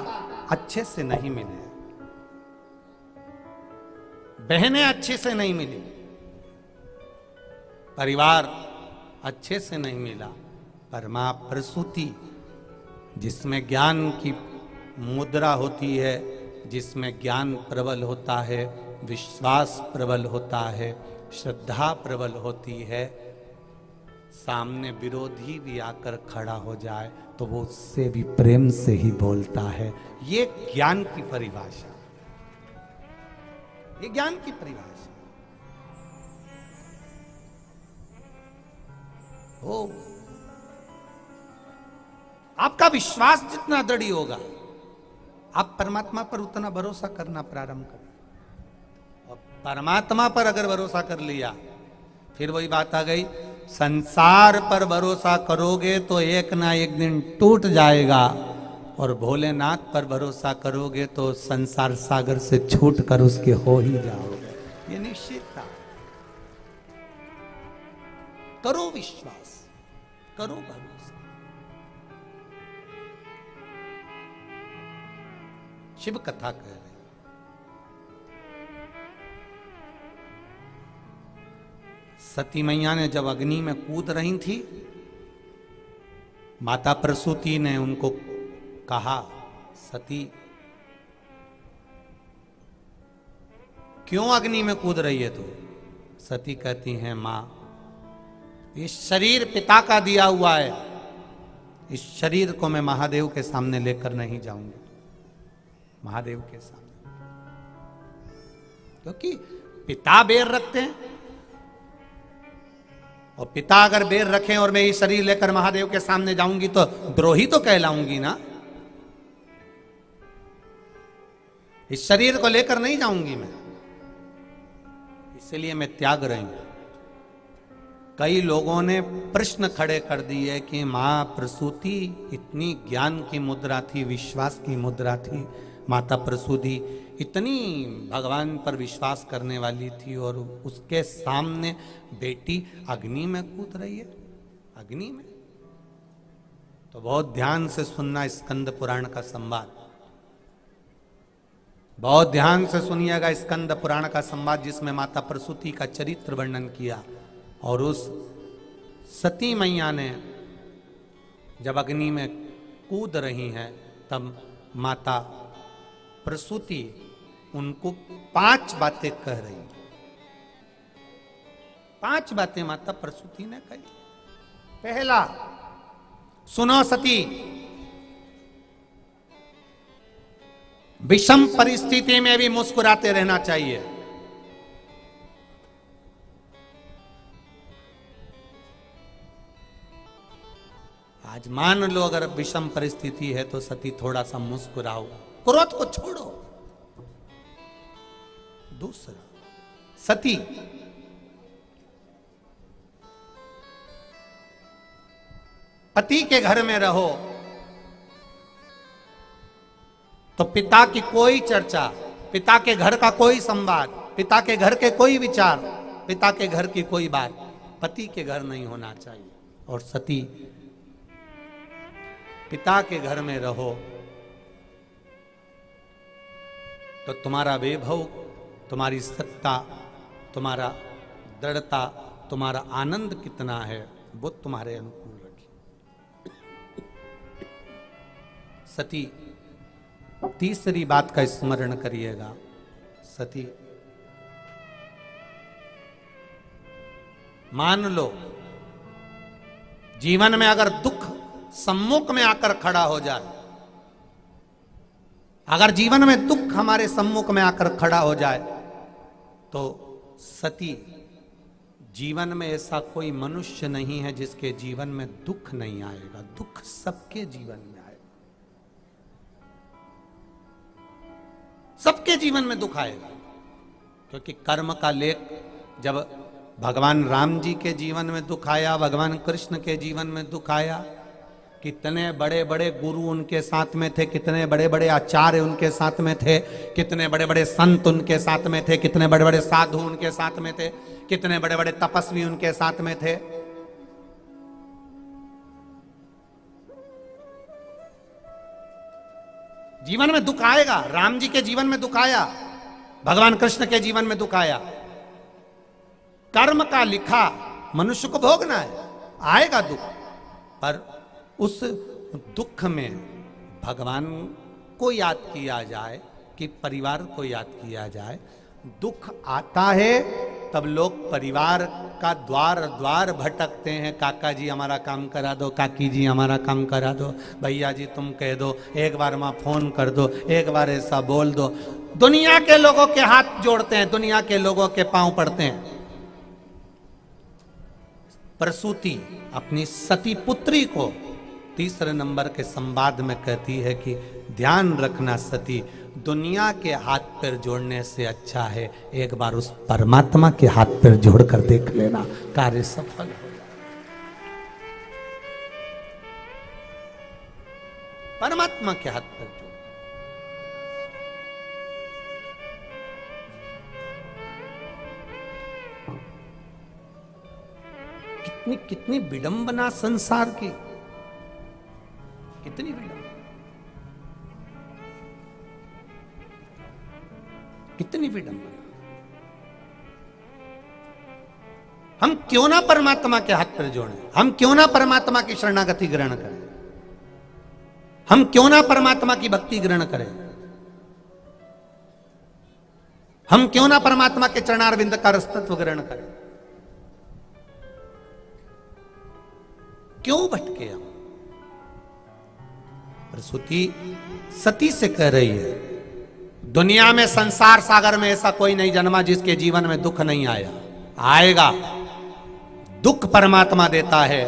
अच्छे से नहीं मिले, बहनें अच्छे से नहीं मिली, परिवार अच्छे से नहीं मिला, पर मां प्रसूति जिसमें ज्ञान की मुद्रा होती है, जिसमें ज्ञान प्रबल होता है, विश्वास प्रबल होता है, श्रद्धा प्रबल होती है, सामने विरोधी भी आकर खड़ा हो जाए तो वो उससे भी प्रेम से ही बोलता है। ये ज्ञान की परिभाषा, ये ज्ञान की परिभाषा। ओ आपका विश्वास जितना दृढ़ होगा, आप परमात्मा पर उतना भरोसा करना प्रारंभ करें। और परमात्मा पर अगर भरोसा कर लिया, फिर वही बात आ गई, संसार पर भरोसा करोगे तो एक ना एक दिन टूट जाएगा, और भोलेनाथ पर भरोसा करोगे तो संसार सागर से छूट कर उसके हो ही जाओगे। ये निश्चित था। करो विश्वास, करो भरोसा। शिव कथा कह रहे, सती मैया ने जब अग्नि में कूद रही थी, माता प्रसूति ने उनको कहा, सती क्यों अग्नि में कूद रही है तू? सती कहती हैं, मां इस शरीर पिता का दिया हुआ है, इस शरीर को मैं महादेव के सामने लेकर नहीं जाऊंगी, महादेव के सामने, क्योंकि पिता बेर रखते हैं, और पिता अगर बेर रखें और मैं ये शरीर लेकर महादेव के सामने जाऊंगी तो द्रोही तो कहलाऊंगी ना। इस शरीर को लेकर नहीं जाऊंगी मैं, इसलिए मैं त्याग रही हूं। कई लोगों ने प्रश्न खड़े कर दिए कि मां प्रसूति इतनी ज्ञान की मुद्रा थी, विश्वास की मुद्रा थी, माता प्रसूति इतनी भगवान पर विश्वास करने वाली थी, और उसके सामने बेटी अग्नि में कूद रही है, अग्नि में। तो बहुत ध्यान से सुनना स्कंद पुराण का संवाद, बहुत ध्यान से सुनिएगा स्कंद पुराण का संवाद, जिसमें माता प्रसूति का चरित्र वर्णन किया। और उस सती मैया ने जब अग्नि में कूद रही हैं, तब माता प्रसूति उनको 5 बातें कह रही, 5 बातें माता प्रसूति ने कही। पहला, सुनो सती, विषम परिस्थिति में भी मुस्कुराते रहना चाहिए। आज मान लो अगर विषम परिस्थिति है तो सती थोड़ा सा मुस्कुराओ, क्रोध को छोड़ो। दूसरा, सती पति के घर में रहो तो पिता की कोई चर्चा, पिता के घर का कोई संवाद, पिता के घर के कोई विचार, पिता के घर की कोई बात पति के घर नहीं होना चाहिए। और सती पिता के घर में रहो तो तुम्हारा वैभव, तुम्हारी सत्ता, तुम्हारा दृढ़ता, तुम्हारा आनंद कितना है वो तुम्हारे अनुकूल रखी। सती, तीसरी बात का स्मरण करिएगा, सती मान लो जीवन में अगर दुख सम्मुख में आकर खड़ा हो जाए, अगर जीवन में दुख हमारे सम्मुख में आकर खड़ा हो जाए, तो सती, जीवन में ऐसा कोई मनुष्य नहीं है जिसके जीवन में दुख नहीं आएगा, दुख सबके जीवन में आएगा, सबके जीवन में दुख आएगा। क्योंकि कर्म का लेख जब भगवान राम जी के जीवन में दुख आया, भगवान कृष्ण के जीवन में दुख आया, कितने बड़े बड़े गुरु उनके साथ में थे, कितने बड़े बड़े आचार्य उनके साथ में थे, कितने बड़े बड़े संत उनके साथ में थे, कितने बड़े बड़े साधु उनके साथ में थे, कितने बड़े बड़े तपस्वी उनके साथ में थे। जीवन में दुख आएगा। राम जी के जीवन में दुख आया, भगवान कृष्ण के जीवन में दुख आया। कर्म का लिखा मनुष्य को भोगना है, आएगा दुख, पर उस दुख में भगवान को याद किया जाए कि परिवार को याद किया जाए। दुख आता है तब लोग परिवार का द्वार द्वार भटकते हैं, काका जी हमारा काम करा दो, काकी जी हमारा काम करा दो, भैया जी तुम कह दो, एक बार माँ फोन कर दो, एक बार ऐसा बोल दो। दुनिया के लोगों के हाथ जोड़ते हैं, दुनिया के लोगों के पांव पड़ते हैं। प्रसूति अपनी सती पुत्री को तीसरे नंबर के संवाद में कहती है कि ध्यान रखना सती, दुनिया के हाथ पैर जोड़ने से अच्छा है एक बार उस परमात्मा के हाथ पैर जोड़कर देख लेना, कार्य सफल हो जाए। परमात्मा के हाथ पर जोड़ो। कितनी कितनी विडंबना संसार की, कितनी विडंबना, कितनी विडंबना। हम क्यों ना परमात्मा के हाथ पर जोड़ें, हम क्यों ना परमात्मा की शरणागति ग्रहण करें, हम क्यों ना परमात्मा की भक्ति ग्रहण करें, हम क्यों ना परमात्मा के चरणारविंद का रसतत्व ग्रहण करें। क्यों भटके हम। प्रसूति सती से कह रही है, दुनिया में संसार सागर में ऐसा कोई नहीं जन्मा जिसके जीवन में दुख नहीं आया, आएगा। दुख परमात्मा देता है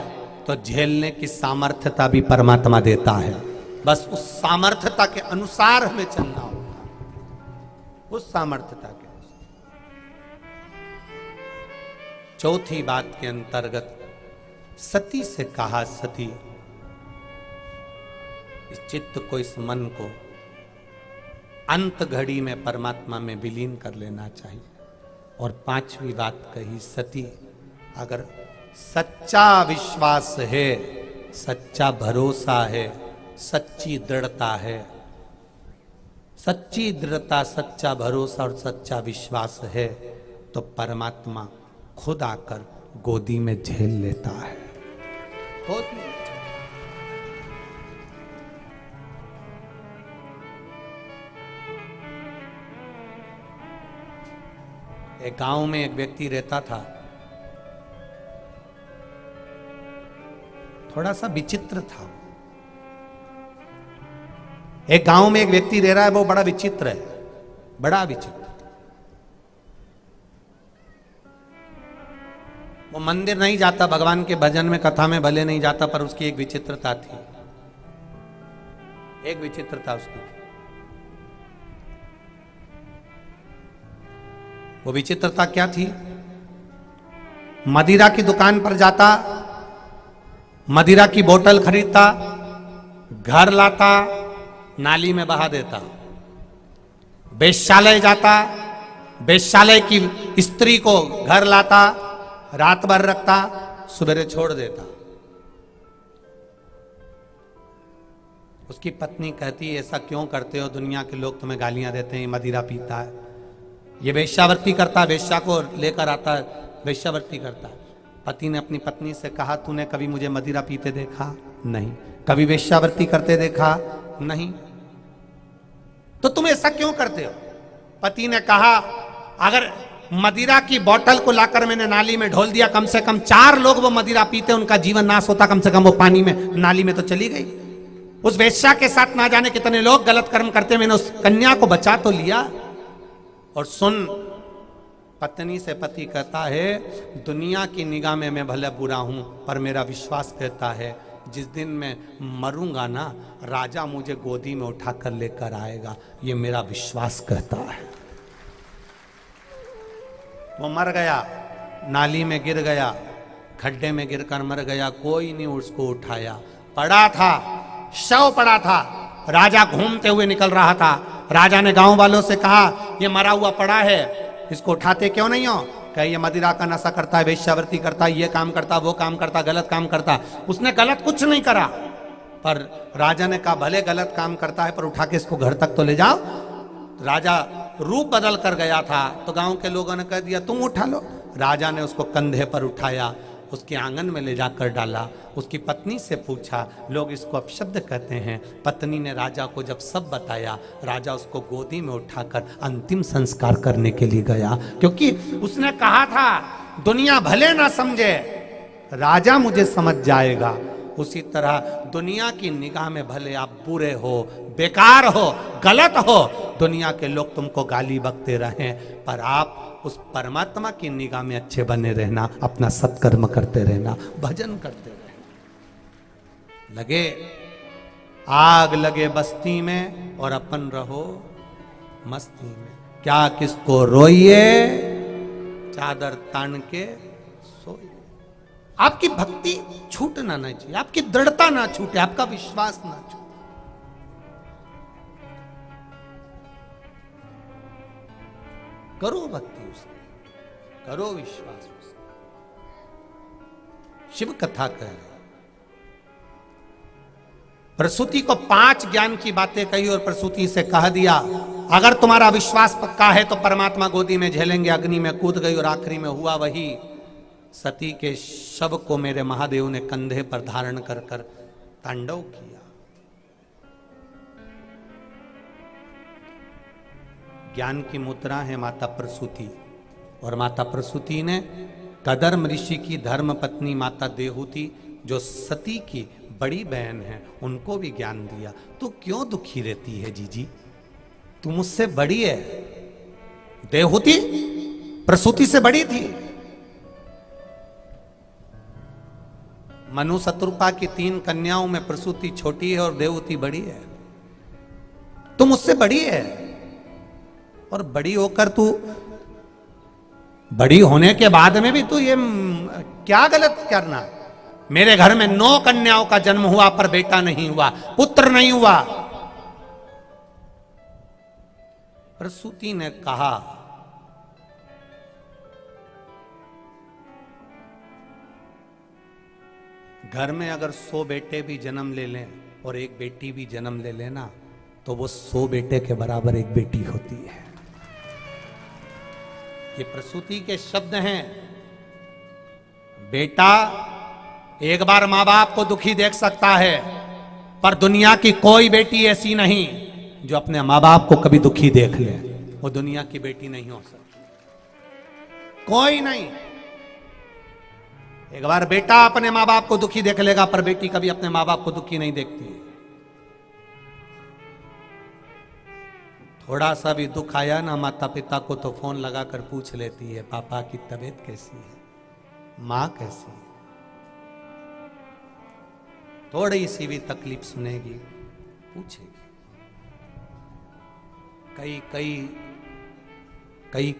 तो झेलने की सामर्थ्यता भी परमात्मा देता है, बस उस सामर्थ्यता के अनुसार हमें चलना होगा, उस सामर्थ्यता के अनुसार। चौथी बात के अंतर्गत सती से कहा, सती इस चित्त को, इस मन को अंत घड़ी में परमात्मा में विलीन कर लेना चाहिए। और पांचवी बात कही, सती अगर सच्चा विश्वास है, सच्चा भरोसा है, सच्ची दृढ़ता है, सच्ची दृढ़ता, सच्चा भरोसा और सच्चा विश्वास है तो परमात्मा खुद आकर गोदी में झेल लेता है। होती एक गांव में एक व्यक्ति रहता था, थोड़ा सा विचित्र था। एक गांव में एक व्यक्ति रह रहा है, वो बड़ा विचित्र है, बड़ा विचित्र। वो मंदिर नहीं जाता, भगवान के भजन में कथा में भले नहीं जाता, पर उसकी एक विचित्रता थी, एक विचित्रता उसकी थी। वो विचित्रता क्या थी? मदिरा की दुकान पर जाता, मदिरा की बोतल खरीदता, घर लाता, नाली में बहा देता। वेश्यालय जाता, वेश्यालय की स्त्री को घर लाता, रात भर रखता, सवेरे छोड़ देता। उसकी पत्नी कहती, ऐसा क्यों करते हो, दुनिया के लोग तुम्हें गालियां देते हैं, मदिरा पीता है, ये वेश्यावृत्ति करता, वेश्या को लेकर आता है, वेश्यावृत्ति करता। पति ने अपनी पत्नी से कहा, तूने कभी मुझे मदिरा पीते देखा? नहीं। कभी वेश्यावृत्ति करते देखा? नहीं। तो तुम ऐसा क्यों करते हो? पति ने कहा, अगर मदिरा की बोतल को लाकर मैंने नाली में ढोल दिया, कम से कम 4 लोग वो मदिरा पीते, उनका जीवन नाश होता, कम से कम वो पानी में, नाली में तो चली गई। उस वेश्या के साथ ना जाने कितने लोग गलत कर्म करते, मैंने उस कन्या को बचा तो लिया। और सुन, पत्नी से पति कहता है, दुनिया की निगाह में मैं भले बुरा हूं, पर मेरा विश्वास कहता है जिस दिन मैं मरूंगा ना, राजा मुझे गोदी में उठाकर लेकर आएगा, ये मेरा विश्वास कहता है। वो मर गया, नाली में गिर गया, खड्डे में गिरकर मर गया, कोई नहीं उसको उठाया, पड़ा था, शव पड़ा था। राजा घूमते हुए निकल रहा था, राजा ने गांव वालों से कहा, ये मरा हुआ पड़ा है, इसको उठाते क्यों नहीं हो? कहे, ये मदिरा का नशा करता है, वेश्यावृत्ति करता है, ये काम करता, वो काम करता, गलत काम करता। उसने गलत कुछ नहीं करा, पर राजा ने कहा, भले गलत काम करता है, पर उठा के इसको घर तक तो ले जाओ। राजा रूप बदल कर गया था, तो गांव के लोगों ने कह दिया, तुम उठा लो। राजा ने उसको कंधे पर उठाया, उसके आंगन में ले जाकर डाला। उसकी पत्नी से पूछा, लोग इसको अपशब्द कहते हैं। पत्नी ने राजा को जब सब बताया, राजा उसको गोदी में उठाकर अंतिम संस्कार करने के लिए गया, क्योंकि उसने कहा था, दुनिया भले ना समझे, राजा मुझे समझ जाएगा। उसी तरह दुनिया की निगाह में भले आप बुरे हो, बेकार हो, गलत हो, दुनिया के लोग तुमको गाली बकते रहें, पर आप उस परमात्मा की निगाह में अच्छे बने रहना, अपना सत्कर्म करते रहना, भजन करते रहना। लगे आग लगे बस्ती में और अपन रहो मस्ती में, क्या किसको रोइए, चादर तान के सोइए। आपकी भक्ति छूटना नहीं चाहिए, आपकी दृढ़ता ना छूटे, आपका विश्वास ना छूटे। करो भक्ति उसकी, करो विश्वास उसका। शिव कथा कह रहे, प्रसूति को 5 ज्ञान की बातें कही और प्रसूति से कह दिया अगर तुम्हारा विश्वास पक्का है तो परमात्मा गोदी में झेलेंगे। अग्नि में कूद गई और आखिरी में हुआ वही, सती के शव को मेरे महादेव ने कंधे पर धारण कर कर तांडव किया। ज्ञान की मुद्रा है माता प्रसूति, और माता प्रसूति ने कदर्म ऋषि की धर्म पत्नी माता देहूति जो सती की बड़ी बहन है उनको भी ज्ञान दिया। तो क्यों दुखी रहती है जीजी, तू मुझसे बड़ी है। देहूति प्रसूति से बड़ी थी। मनु शत्रुपा की 3 कन्याओं में प्रसूति छोटी है और देवहूति बड़ी है। तू मुझसे बड़ी है, और बड़ी होकर तू, बड़ी होने के बाद में भी तू ये क्या गलत करना। मेरे घर में 9 कन्याओं का जन्म हुआ पर बेटा नहीं हुआ, पुत्र नहीं हुआ। प्रसूति ने कहा घर में अगर 100 बेटे भी जन्म ले लें और एक बेटी भी जन्म ले लेना तो वो 100 बेटे के बराबर एक बेटी होती है। ये प्रसूति के शब्द हैं। बेटा एक बार मां बाप को दुखी देख सकता है, पर दुनिया की कोई बेटी ऐसी नहीं जो अपने मां बाप को कभी दुखी देख ले। वो दुनिया की बेटी नहीं हो सकती, कोई नहीं। एक बार बेटा अपने मां बाप को दुखी देख लेगा, पर बेटी कभी अपने मां बाप को दुखी नहीं देखती। थोड़ा सा भी दुख आया ना माता पिता को तो फोन लगाकर पूछ लेती है पापा की तबीयत कैसी है, मां कैसी है। थोड़ी सी भी तकलीफ सुनेगी पूछेगी।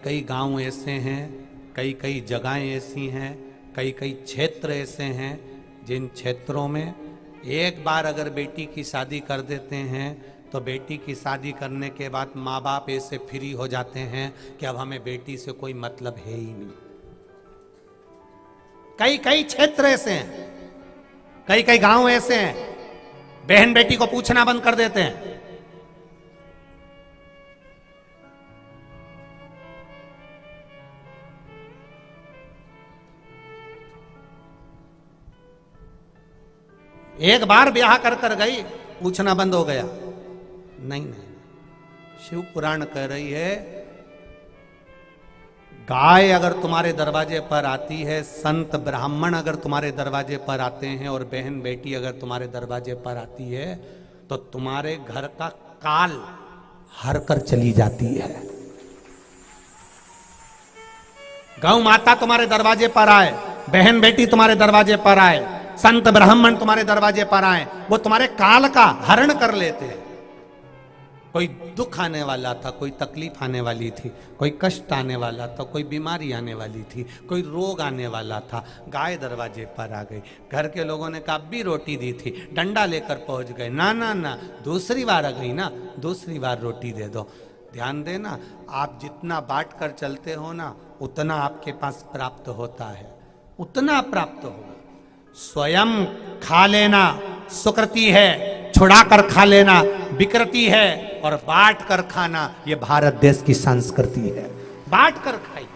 कई गांव ऐसे हैं, कई जगहें ऐसी हैं, कई क्षेत्र ऐसे हैं जिन क्षेत्रों में एक बार अगर बेटी की शादी कर देते हैं तो बेटी की शादी करने के बाद माँ बाप ऐसे फ्री हो जाते हैं कि अब हमें बेटी से कोई मतलब है ही नहीं। कई क्षेत्र ऐसे हैं, कई गांव ऐसे हैं, बहन बेटी को पूछना बंद कर देते हैं। एक बार ब्याह कर गई, पूछना बंद हो गया। नहीं, शिव पुराण कह रही है गाय अगर तुम्हारे दरवाजे पर आती है, संत ब्राह्मण अगर तुम्हारे दरवाजे पर आते हैं और बहन बेटी अगर तुम्हारे दरवाजे पर आती है तो तुम्हारे घर का काल हर कर चली जाती है। गौ माता तुम्हारे दरवाजे पर आए, बहन बेटी तुम्हारे दरवाजे पर आए, संत ब्राह्मण तुम्हारे दरवाजे पर आए, वो तुम्हारे काल का हरण कर लेते हैं। कोई दुख आने वाला था, कोई तकलीफ आने वाली थी, कोई कष्ट आने वाला था, कोई बीमारी आने वाली थी, कोई रोग आने वाला था, गाय दरवाजे पर आ गई। घर के लोगों ने कहा भी रोटी दी थी, डंडा लेकर पहुंच गए, ना दूसरी बार आ गई ना, दूसरी बार रोटी दे दो। ध्यान देना, आप जितना बांट कर चलते हो ना उतना आपके पास प्राप्त होता है, उतना प्राप्त होगा। स्वयं खा लेना सुकृति है, छुड़ा कर खा लेना विकृति है, और बांट कर खाना यह भारत देश की संस्कृति है। बांट कर खाइए।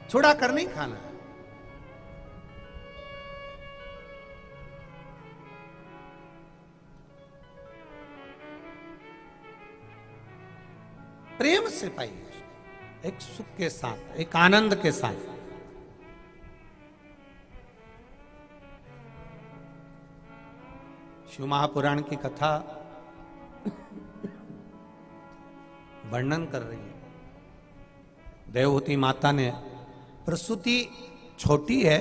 छुड़ा कर नहीं खाना। प्रेम से पाइए, एक सुख के साथ, एक आनंद के साथ। शिव महापुराण की कथा वर्णन कर रही है। देवहूति माता ने, प्रसूति छोटी है,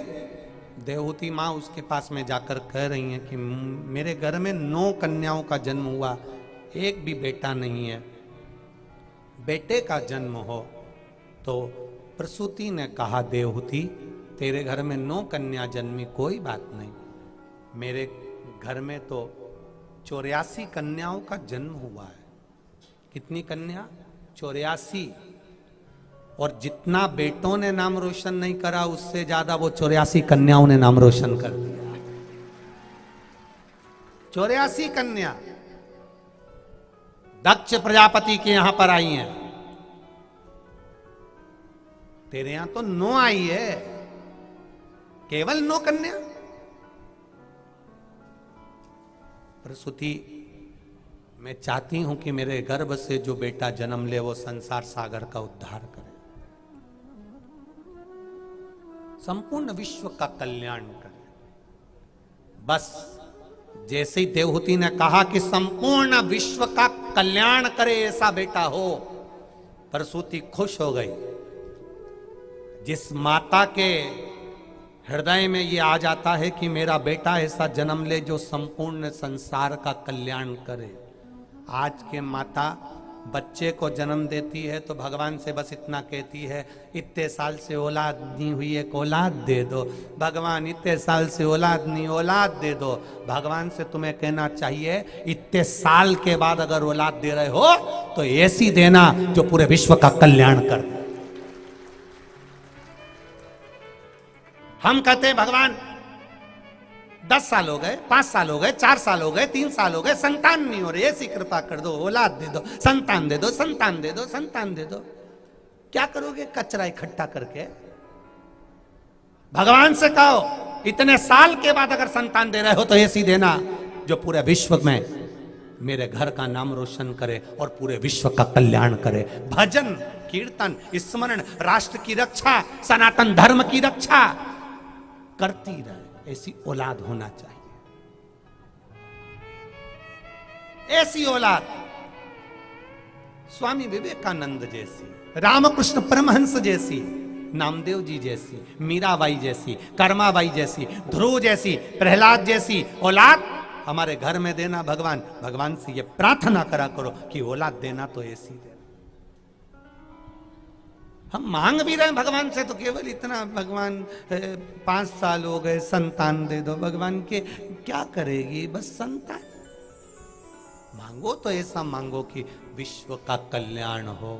देवहूति माँ उसके पास में जाकर कह रही हैं कि मेरे घर में 9 कन्याओं का जन्म हुआ, एक भी बेटा नहीं है, बेटे का जन्म हो। तो प्रसूति ने कहा देवहूति तेरे घर में 9 कन्या जन्मी कोई बात नहीं, मेरे घर में तो 84 कन्याओं का जन्म हुआ है। कितनी कन्या? 84। और जितना बेटों ने नाम रोशन नहीं करा, उससे ज्यादा वो 84 कन्याओं ने नाम रोशन कर दिया। 84 कन्या दक्ष प्रजापति के यहां पर आई हैं। तेरे यहां तो 9 आई है, केवल 9 कन्या। प्रसूति, मैं चाहती हूं कि मेरे गर्भ से जो बेटा जन्म ले वो संसार सागर का उद्धार करे, संपूर्ण विश्व का कल्याण करे। बस जैसे ही देवहूति ने कहा कि संपूर्ण विश्व का कल्याण करे ऐसा बेटा हो, प्रसूति खुश हो गई। जिस माता के हृदय में ये आ जाता है कि मेरा बेटा ऐसा जन्म ले जो संपूर्ण संसार का कल्याण करे। आज के माता बच्चे को जन्म देती है तो भगवान से बस इतना कहती है, इतने साल से औलाद नहीं हुई, एक औलाद दे दो। भगवान, इतने साल से औलाद नहीं, औलाद दे दो। भगवान से तुम्हें कहना चाहिए, इतने साल के बाद अगर औलाद दे रहे हो तो ऐसी देना जो पूरे विश्व का कल्याण कर। हम कहते हैं भगवान 10 साल हो गए, 5 साल हो गए, 4 साल हो गए, 3 साल हो गए, संतान नहीं हो रही, ऐसी कृपा कर दो, औलाद दे दो, संतान दे दो, संतान दे दो, संतान दे दो। क्या करोगे कचरा इकट्ठा करके? भगवान से कहो, इतने साल के बाद अगर संतान दे रहे हो तो ऐसी देना जो पूरे विश्व में मेरे घर का नाम रोशन करे और पूरे विश्व का कल्याण करे। भजन, कीर्तन, स्मरण, राष्ट्र की रक्षा, सनातन धर्म की रक्षा करती रहे, ऐसी औलाद होना चाहिए। ऐसी औलाद स्वामी विवेकानंद जैसी, रामकृष्ण परमहंस जैसी, नामदेव जी जैसी, मीराबाई जैसी, कर्माबाई जैसी, ध्रुव जैसी, प्रहलाद जैसी औलाद हमारे घर में देना। भगवान, भगवान से ये प्रार्थना करा करो कि औलाद देना तो ऐसी देना। हम मांग भी रहे हैं भगवान से तो केवल इतना, भगवान 5 साल हो गए, संतान दे दो। भगवान के क्या करेगी? बस संतान मांगो तो ऐसा मांगो कि विश्व का कल्याण हो,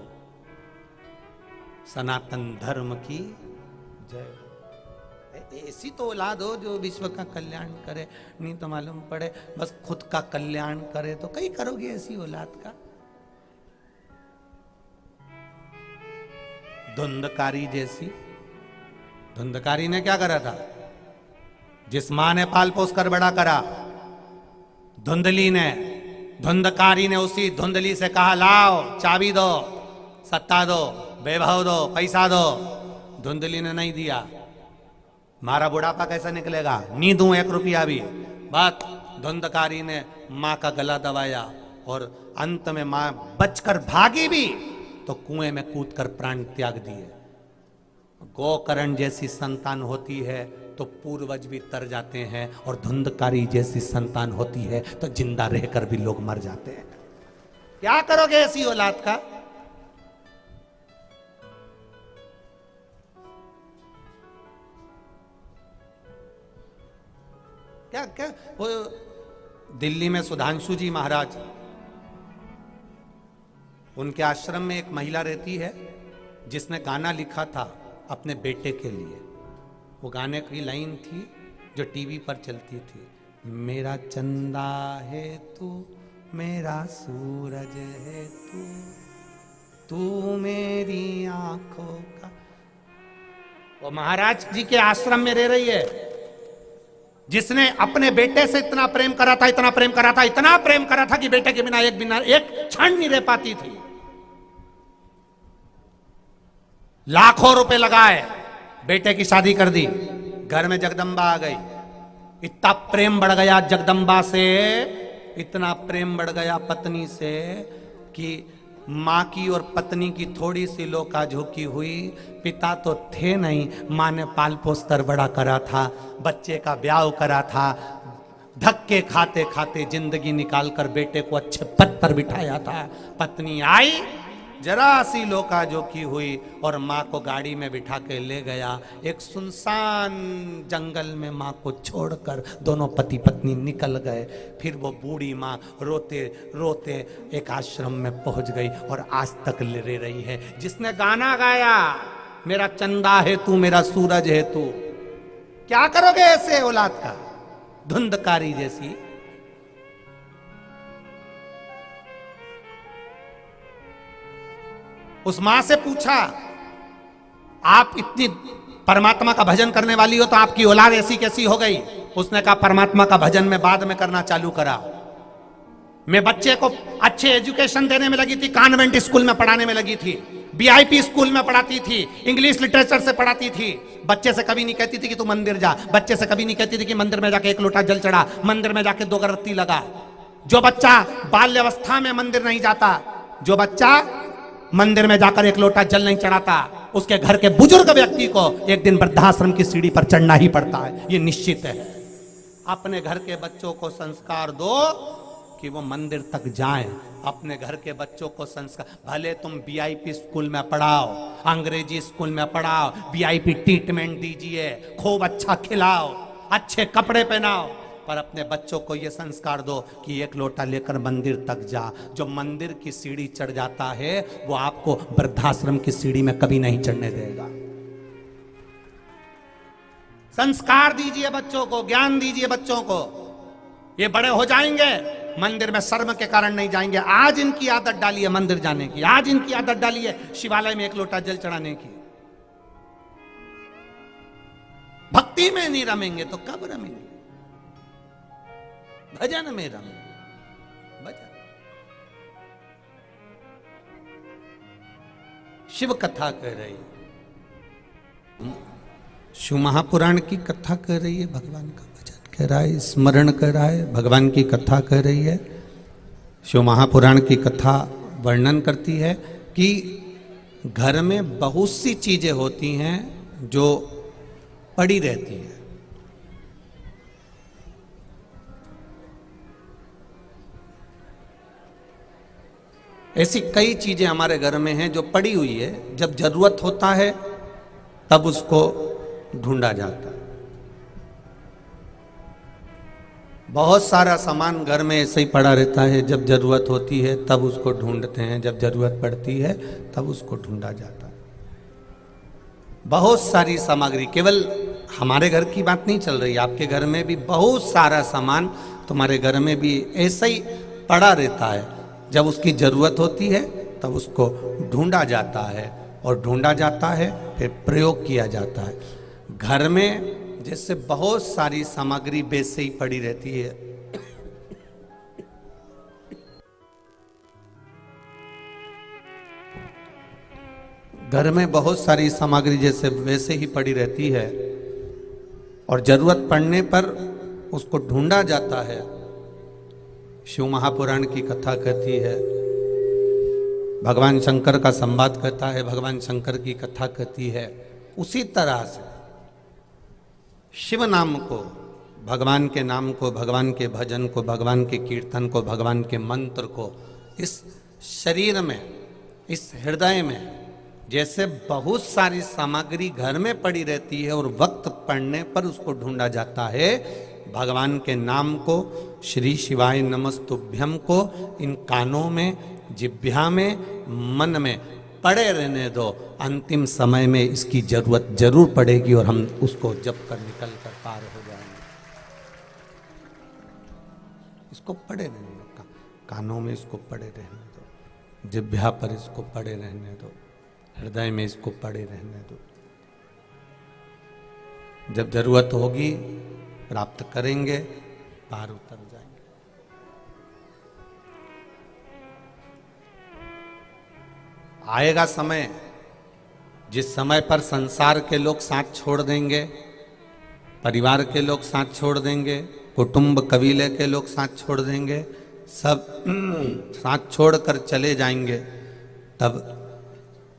सनातन धर्म की जय। ऐसी तो औलाद हो जो विश्व का कल्याण करे, नहीं तो मालूम पड़े बस खुद का कल्याण करे तो कहीं करोगे ऐसी औलाद का। धुंधकारी जैसी, धुंधकारी ने क्या करा था? जिस मां ने पाल पोस कर बड़ा करा, धुंधली ने, धुंधकारी ने उसी धुंधली से कहा, लाओ चाबी दो, सत्ता दो, वैभव दो, पैसा दो। धुंधली ने नहीं दिया। मारा बुढ़ापा कैसा निकलेगा? नहीं दूं 1 रुपया भी। बात धुंधकारी ने मां का गला दबाया और अंत में मां बचकर भागी भी तो कुएं में कूदकर प्राण त्याग दिए। गोकर्ण जैसी संतान होती है तो पूर्वज भी तर जाते हैं, और धुंधकारी जैसी संतान होती है तो जिंदा रहकर भी लोग मर जाते हैं। क्या करोगे ऐसी औलाद का? क्या क्या वो दिल्ली में सुधांशु जी महाराज, उनके आश्रम में एक महिला रहती है जिसने गाना लिखा था अपने बेटे के लिए। वो गाने की लाइन थी जो टीवी पर चलती थी, मेरा चंदा है तू, मेरा सूरज है तू, तू मेरी आंखों का। वो महाराज जी के आश्रम में रह रही है, जिसने अपने बेटे से इतना प्रेम करा था, इतना प्रेम करा था, इतना प्रेम करा था कि बेटे के बिना एक क्षण नहीं रह पाती थी। लाखों रुपए लगाए, बेटे की शादी कर दी, घर में जगदम्बा आ गई। इतना प्रेम बढ़ गया जगदम्बा से, इतना प्रेम बढ़ गया पत्नी से कि मां की और पत्नी की थोड़ी सी लोका झोंकी हुई। पिता तो थे नहीं, मां ने पाल पोस कर बड़ा करा था, बच्चे का ब्याह करा था, धक्के खाते खाते जिंदगी निकालकर बेटे को अच्छे पद पर बिठाया था। पत्नी आई जरा सी लोका जो की हुई और माँ को गाड़ी में बिठा के ले गया। एक सुनसान जंगल में माँ को छोड़कर दोनों पति पत्नी निकल गए। फिर वो बूढ़ी माँ रोते रोते एक आश्रम में पहुंच गई और आज तक ले रही है। जिसने गाना गाया, मेरा चंदा है तू, मेरा सूरज है तू, क्या करोगे ऐसे औलाद का? धुंधकारी जैसी। उस मां से पूछा, आप इतनी परमात्मा का भजन करने वाली हो तो आपकी औलाद ऐसी कैसी हो गई? उसने कहा, परमात्मा का भजन मैं बाद में करना चालू करा। मैं बच्चे को अच्छे एजुकेशन देने में लगी थी, कॉन्वेंट स्कूल में पढ़ाने में लगी थी, वीआईपी स्कूल में पढ़ाती थी, इंग्लिश लिटरेचर से पढ़ाती थी। बच्चे से कभी नहीं कहती थी कि तू मंदिर जा, बच्चे से कभी नहीं कहती थी कि मंदिर में जाके एक लोटा जल चढ़ा, मंदिर में जाके 2 अगरबत्ती लगा। जो बच्चा बाल्यावस्था में मंदिर नहीं जाता, जो बच्चा मंदिर में जाकर एक लोटा जल नहीं चढ़ाता, उसके घर के बुजुर्ग व्यक्ति को एक दिन वृद्धाश्रम की सीढ़ी पर चढ़ना ही पड़ता है, ये निश्चित है। अपने घर के बच्चों को संस्कार दो कि वो मंदिर तक जाएं। अपने घर के बच्चों को संस्कार, भले तुम वीआईपी स्कूल में पढ़ाओ, अंग्रेजी स्कूल में पढ़ाओ, वीआईपी ट्रीटमेंट दीजिए, खूब अच्छा खिलाओ, अच्छे कपड़े पहनाओ, पर अपने बच्चों को यह संस्कार दो कि एक लोटा लेकर मंदिर तक जा। जो मंदिर की सीढ़ी चढ़ जाता है वो आपको वृद्धाश्रम की सीढ़ी में कभी नहीं चढ़ने देगा। संस्कार दीजिए बच्चों को, ज्ञान दीजिए बच्चों को। ये बड़े हो जाएंगे, मंदिर में शर्म के कारण नहीं जाएंगे। आज इनकी आदत डाली है मंदिर जाने की, आज इनकी आदत डाली है शिवालय में एक लोटा जल चढ़ाने की। भक्ति में नहीं रमेंगे तो कब रमेंगे? भजन में रमेंगे। भजन, शिव कथा कह रही, शिव महापुराण की कथा कर रही है, भगवान का भजन कह रहा है, स्मरण कर रहा है, भगवान की कथा कर रही है। शिव महापुराण की कथा वर्णन करती है कि घर में बहुत सी चीजें होती हैं जो पड़ी रहती है। ऐसी कई चीजें हमारे घर में हैं जो पड़ी हुई है, जब जरूरत होता है तब उसको ढूंढा जाता है। बहुत सारा सामान घर में ऐसे ही पड़ा रहता है, जब जरूरत होती है तब उसको ढूंढते हैं, जब जरूरत पड़ती है तब उसको ढूंढा जाता है। बहुत सारी सामग्री, केवल हमारे घर की बात नहीं चल रही, आपके घर में भी बहुत सारा सामान, तुम्हारे घर में भी ऐसा ही पड़ा रहता है। जब उसकी जरूरत होती है तब उसको ढूंढा जाता है, और ढूंढा जाता है फिर प्रयोग किया जाता है। घर में जैसे बहुत सारी सामग्री वैसे ही पड़ी रहती है। घर में बहुत सारी सामग्री जैसे वैसे ही पड़ी रहती है, और जरूरत पड़ने पर उसको ढूंढा जाता है। शिव महापुराण की कथा कहती है, भगवान शंकर का संवाद कहता है, भगवान शंकर की कथा कहती है। उसी तरह से शिव नाम को, भगवान के नाम को, भगवान के भजन को, भगवान के कीर्तन को, भगवान के मंत्र को इस शरीर में, इस हृदय में जैसे बहुत सारी सामग्री घर में पड़ी रहती है और वक्त पड़ने पर उसको ढूंढा जाता है, भगवान के नाम को, श्री शिवाय नमस्तुभ्यम को इन कानों में, जिह्वा में, मन में पड़े रहने दो। अंतिम समय में इसकी जरूरत जरूर पड़ेगी और हम उसको जप कर निकल कर पार हो जाएंगे। इसको पड़े रहने दो, कानों में इसको पड़े रहने दो, जिह्वा पर इसको पड़े रहने दो, हृदय में इसको पड़े रहने दो। जब जरूरत होगी प्राप्त करेंगे, पार उतर जाएंगे। आएगा समय जिस समय पर संसार के लोग साथ छोड़ देंगे, परिवार के लोग साथ छोड़ देंगे, कुटुंब कबीले के लोग साथ छोड़ देंगे, सब साथ छोड़कर चले जाएंगे। तब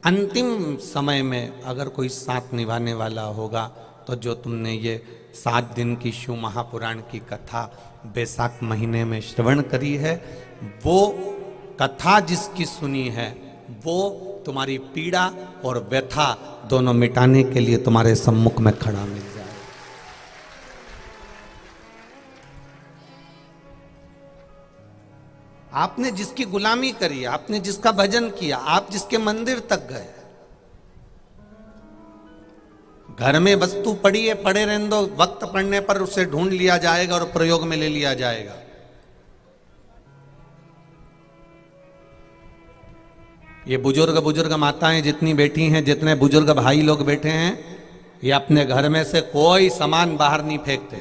अंतिम समय में अगर कोई साथ निभाने वाला होगा तो जो तुमने ये 7 दिन की शिव महापुराण की कथा बैसाख महीने में श्रवण करी है, वो कथा जिसकी सुनी है वो तुम्हारी पीड़ा और व्यथा दोनों मिटाने के लिए तुम्हारे सम्मुख में खड़ा मिल जाए। आपने जिसकी गुलामी करी, आपने जिसका भजन किया, आप जिसके मंदिर तक गए, घर में वस्तु पड़ी है, पड़े रहने दो, वक्त पड़ने पर उसे ढूंढ लिया जाएगा और प्रयोग में ले लिया जाएगा। ये बुजुर्ग माताएं जितनी बैठी हैं, जितने बुजुर्ग भाई लोग बैठे हैं, ये अपने घर में से कोई सामान बाहर नहीं फेंकते।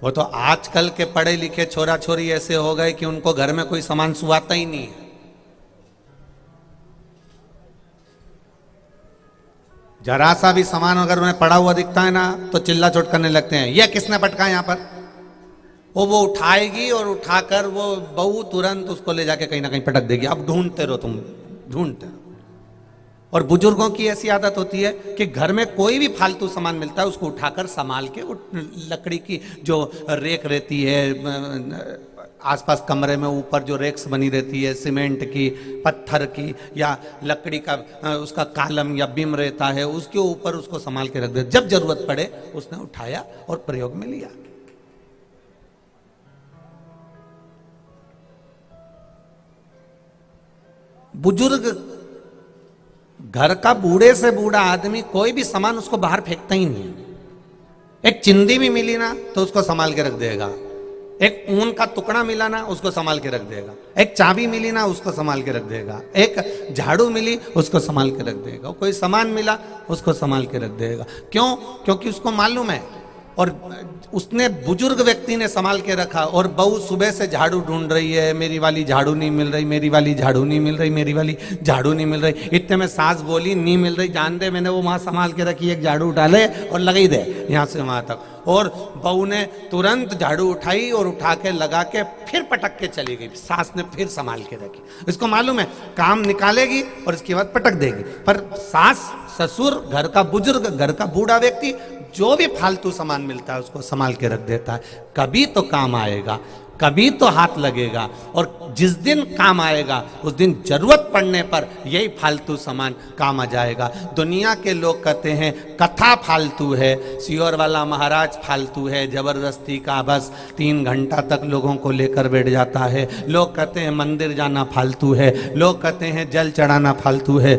वो तो आजकल के पढ़े लिखे छोरा छोरी ऐसे हो गए कि उनको घर में कोई सामान सुहाता ही नहीं है। जरा सा भी सामान अगर उन्हें पड़ा हुआ दिखता है ना तो चिल्ला चोट करने लगते हैं, यह किसने पटका यहां पर। वो उठाएगी और उठाकर वो बहू तुरंत उसको ले जाके कहीं ना कहीं पटक देगी। अब ढूंढते रहो, तुम ढूंढते रहो। और बुजुर्गों की ऐसी आदत होती है कि घर में कोई भी फालतू सामान मिलता है उसको उठाकर संभाल के, वो लकड़ी की जो रेक रहती है आसपास कमरे में, ऊपर जो रेक्स बनी रहती है सीमेंट की, पत्थर की या लकड़ी का उसका कालम या बिम रहता है, उसके ऊपर उसको संभाल के रख दे। जब जरूरत पड़े उसने उठाया और प्रयोग में लिया। बुजुर्ग, घर का बूढ़े से बूढ़ा आदमी कोई भी सामान उसको बाहर फेंकता ही नहीं है। एक चिंदी भी मिली ना तो उसको संभाल के रख देगा, एक ऊन का टुकड़ा मिला ना उसको संभाल के रख देगा, एक चाबी मिली ना उसको संभाल के रख देगा, एक झाड़ू मिली उसको संभाल के रख देगा, कोई सामान मिला उसको संभाल के रख देगा। क्यों? क्योंकि उसको मालूम है। और उसने, बुजुर्ग व्यक्ति ने संभाल के रखा। और बहू सुबह से झाड़ू ढूंढ रही है, मेरी वाली झाड़ू नहीं मिल रही, मेरी वाली झाड़ू नहीं मिल रही, मेरी वाली झाड़ू नहीं मिल रही। इतने में सास बोली, नहीं मिल रही, जान दे, मैंने वो वहां संभाल के रखी, एक झाड़ू उठा ले और लगाई दे यहां से वहां तक। और बहू ने तुरंत झाड़ू उठाई और उठा के लगा के फिर पटक के चली गई। सास ने फिर संभाल के रखी। इसको मालूम है काम निकालेगी और इसके बाद पटक देगी। पर सास, ससुर, घर का बुजुर्ग, घर का बूढ़ा व्यक्ति जो भी फालतू सामान मिलता है उसको संभाल के रख देता है। कभी तो काम आएगा, कभी तो हाथ लगेगा। और जिस दिन काम आएगा उस दिन जरूरत पड़ने पर यही फालतू सामान काम आ जाएगा। दुनिया के लोग कहते हैं कथा फालतू है, सियोर वाला महाराज फालतू है, जबरदस्ती का बस 3 घंटा तक लोगों को लेकर बैठ जाता है। लोग कहते हैं मंदिर जाना फालतू है, लोग कहते हैं जल चढ़ाना फालतू है,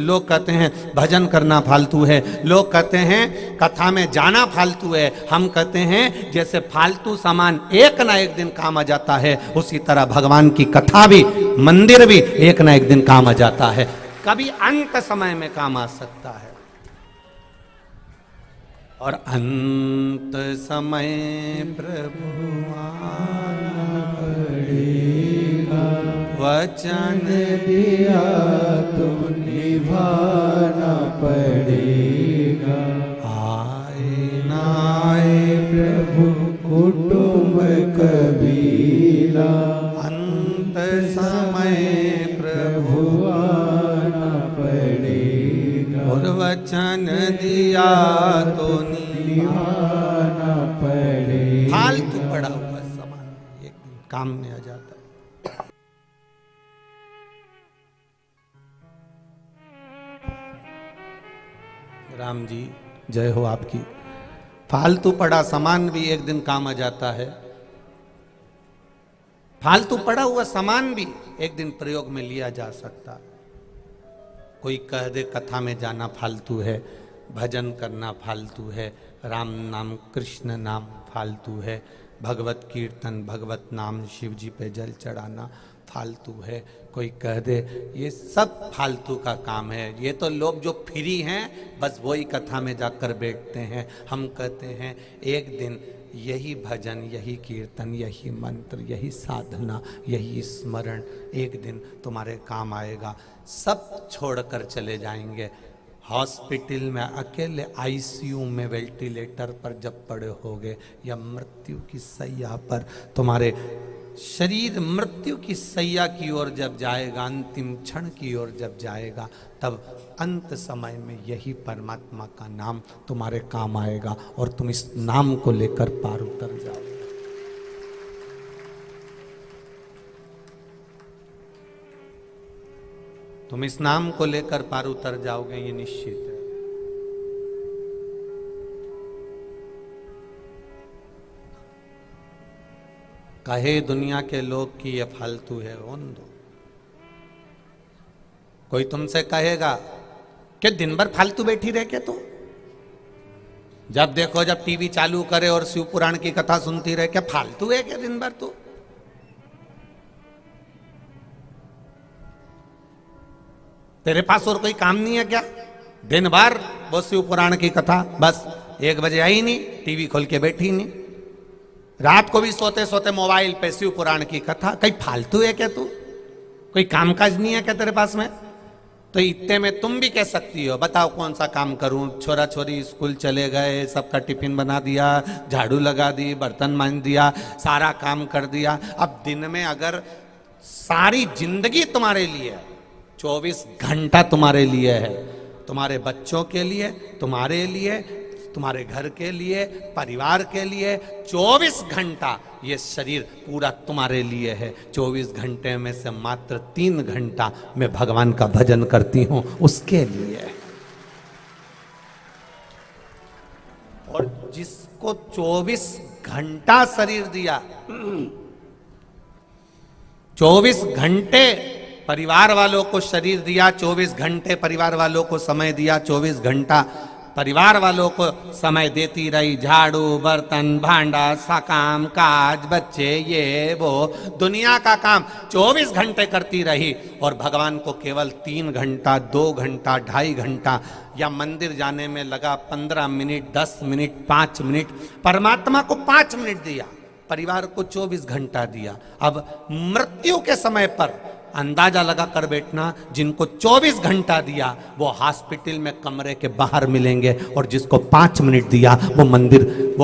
लोग कहते हैं भजन करना फालतू है, लोग कहते हैं कथा में जाना फालतू है। हम कहते हैं जैसे फालतू सामान एक ना एक दिन काम आ जाता है, उसी तरह भगवान की कथा भी, मंदिर भी एक ना एक दिन काम आ जाता है। कभी अंत समय में काम आ सकता है। और अंत समय प्रभु आना पड़ेगा, वचन दिया तो निभाना पड़ेगा। आए ना आए प्रभु कुटुंब कबीला, अंत समय प्रभु आना पड़ेगा। और वचन दिया तो निभाना पड़ेगा। फालतू पड़ा हुआ सामान एक दिन काम में आ जाता। राम जी जय हो आपकी। फालतू पड़ा सामान भी एक दिन काम आ जाता है। फालतू पड़ा हुआ सामान भी एक दिन प्रयोग में लिया जा सकता। कोई कह दे कथा में जाना फालतू है, भजन करना फालतू है, राम नाम कृष्ण नाम फालतू है, भगवत कीर्तन भगवत नाम शिव जी पे जल चढ़ाना फालतू है। कोई कह दे ये सब फालतू का काम है, ये तो लोग जो फ्री हैं बस वही कथा में जाकर बैठते हैं। हम कहते हैं एक दिन यही भजन, यही कीर्तन, यही मंत्र, यही साधना, यही स्मरण एक दिन तुम्हारे काम आएगा। सब छोड़कर चले जाएंगे। हॉस्पिटल में अकेले आईसीयू में वेंटिलेटर पर जब पड़े होगे या मृत्यु की सैया पर, तुम्हारे शरीर मृत्यु की सैया की ओर जब जाएगा, अंतिम क्षण की ओर जब जाएगा, तब अंत समय में यही परमात्मा का नाम तुम्हारे काम आएगा और तुम इस नाम को लेकर पार उतर जाओगे। तुम इस नाम को लेकर पार उतर जाओगे, ये निश्चित है। कहे दुनिया के लोग कि ये फालतू है, रोन दो। कोई तुमसे कहेगा कि दिन भर फालतू बैठी रह के तू, जब देखो जब टीवी चालू करे और शिव पुराण की कथा सुनती रहे, क्या फालतू है क्या दिन भर तू? तेरे पास और कोई काम नहीं है क्या? दिन भर वो शिव पुराण की कथा, बस 1 बजे आई नहीं, टीवी खोल के बैठी नहीं, रात को भी सोते सोते मोबाइल पे शिव पुराण की कथा। कहीं फालतू है क्या तू? कोई कामकाज नहीं है क्या तेरे पास में? तो इतने में तुम भी कह सकती हो, बताओ कौन सा काम करूं? छोरा छोरी स्कूल चले गए, सबका टिफिन बना दिया, झाड़ू लगा दी, बर्तन मांज दिया, सारा काम कर दिया। अब दिन में अगर सारी जिंदगी तुम्हारे लिए, 24 घंटा तुम्हारे लिए है, तुम्हारे बच्चों के लिए, तुम्हारे लिए, तुम्हारे घर के लिए, परिवार के लिए, 24 घंटा ये शरीर पूरा तुम्हारे लिए है। 24 घंटे में से मात्र 3 घंटा मैं भगवान का भजन करती हूं, उसके लिए। और जिसको 24 घंटा शरीर दिया, 24 घंटे परिवार वालों को शरीर दिया, 24 घंटे परिवार वालों को समय दिया, 24 घंटा परिवार वालों को समय देती रही, झाड़ू बर्तन भांडा सा काम काज, बच्चे ये वो दुनिया का काम 24 घंटे करती रही, और भगवान को केवल 3 घंटा, 2 घंटा, 2.5 घंटा, या मंदिर जाने में लगा 15 मिनट, 10 मिनट, 5 मिनट, परमात्मा को 5 मिनट दिया, परिवार को 24 घंटा दिया। अब मृत्यु के समय पर अंदाजा लगा कर बैठना, जिनको 24 घंटा दिया वो हॉस्पिटल में कमरे के बाहर मिलेंगे, और जिसको 5 मिनट दिया वो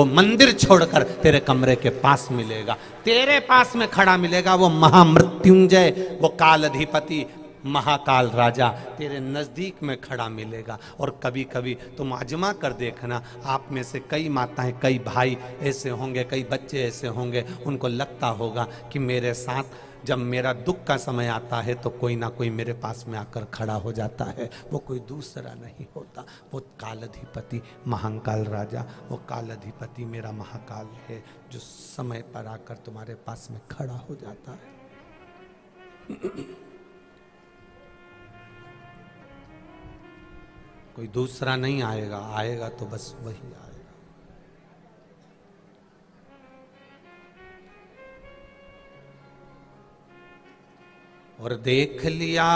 मंदिर छोड़कर तेरे कमरे के पास मिलेगा, तेरे पास में खड़ा मिलेगा। वो महामृत्युंजय, वो काल अधिपति, महाकाल राजा तेरे नजदीक में खड़ा मिलेगा। और कभी कभी तुम आजमा कर देखना, आप में से कई माताएं, कई भाई ऐसे होंगे, कई बच्चे ऐसे होंगे, उनको लगता होगा कि मेरे साथ जब मेरा दुख का समय आता है तो कोई ना कोई मेरे पास में आकर खड़ा हो जाता है। वो कोई दूसरा नहीं होता, वो कालाधिपति महाकाल राजा, वो कालाधिपति मेरा महाकाल है, जो समय पर आकर तुम्हारे पास में खड़ा हो जाता है। कोई दूसरा नहीं आएगा, आएगा तो बस वही आएगा। और देख लिया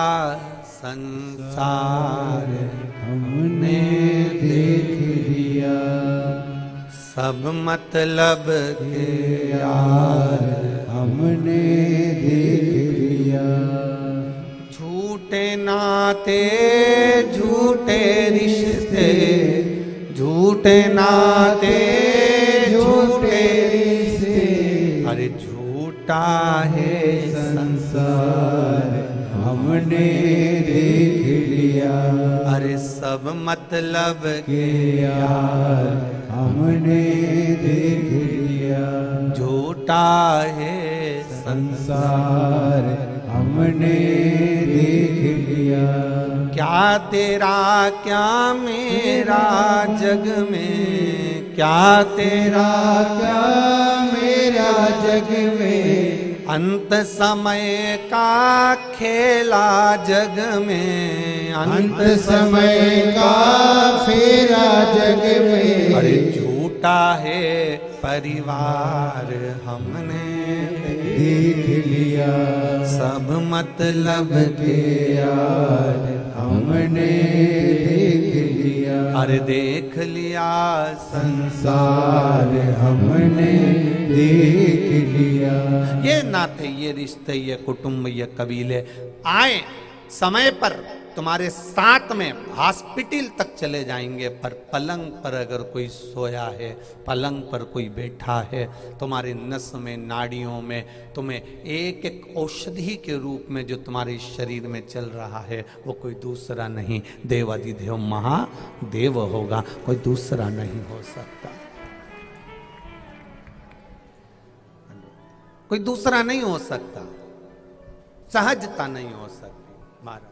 संसार हमने, देख लिया सब मतलब के यार हमने, देख लिया झूठे नाते, झूठे रिश्ते, झूठे नाते, झूठे रिश्ते, अरे झूठा है संसार हमने, देख लिया अरे सब मतलब के यार हमने, देख लिया झूठा है संसार हमने, देख लिया। क्या तेरा क्या मेरा जग में, क्या तेरा क्या मेरा जग में, अंत समय का खेला जग में, अंत समय का फेरा जग में, अरे झूठा है परिवार हमने, देख लिया सब मतलब के यार हमने, देख लिया अरे देख लिया संसार हमने, देख लिया। ये नाते, ये रिश्ते, ये कुटुंब, ये कबीले आए समय पर तुम्हारे साथ में हॉस्पिटल तक चले जाएंगे, पर पलंग पर अगर कोई सोया है, पलंग पर कोई बैठा है, तुम्हारे नस में, नाड़ियों में, तुम्हें एक एक औषधि के रूप में जो तुम्हारे शरीर में चल रहा है, वो कोई दूसरा नहीं, देवाधिदेव महादेव होगा, कोई दूसरा नहीं हो सकता, कोई दूसरा नहीं हो सकता, सहजता नहीं हो सकती। महाराज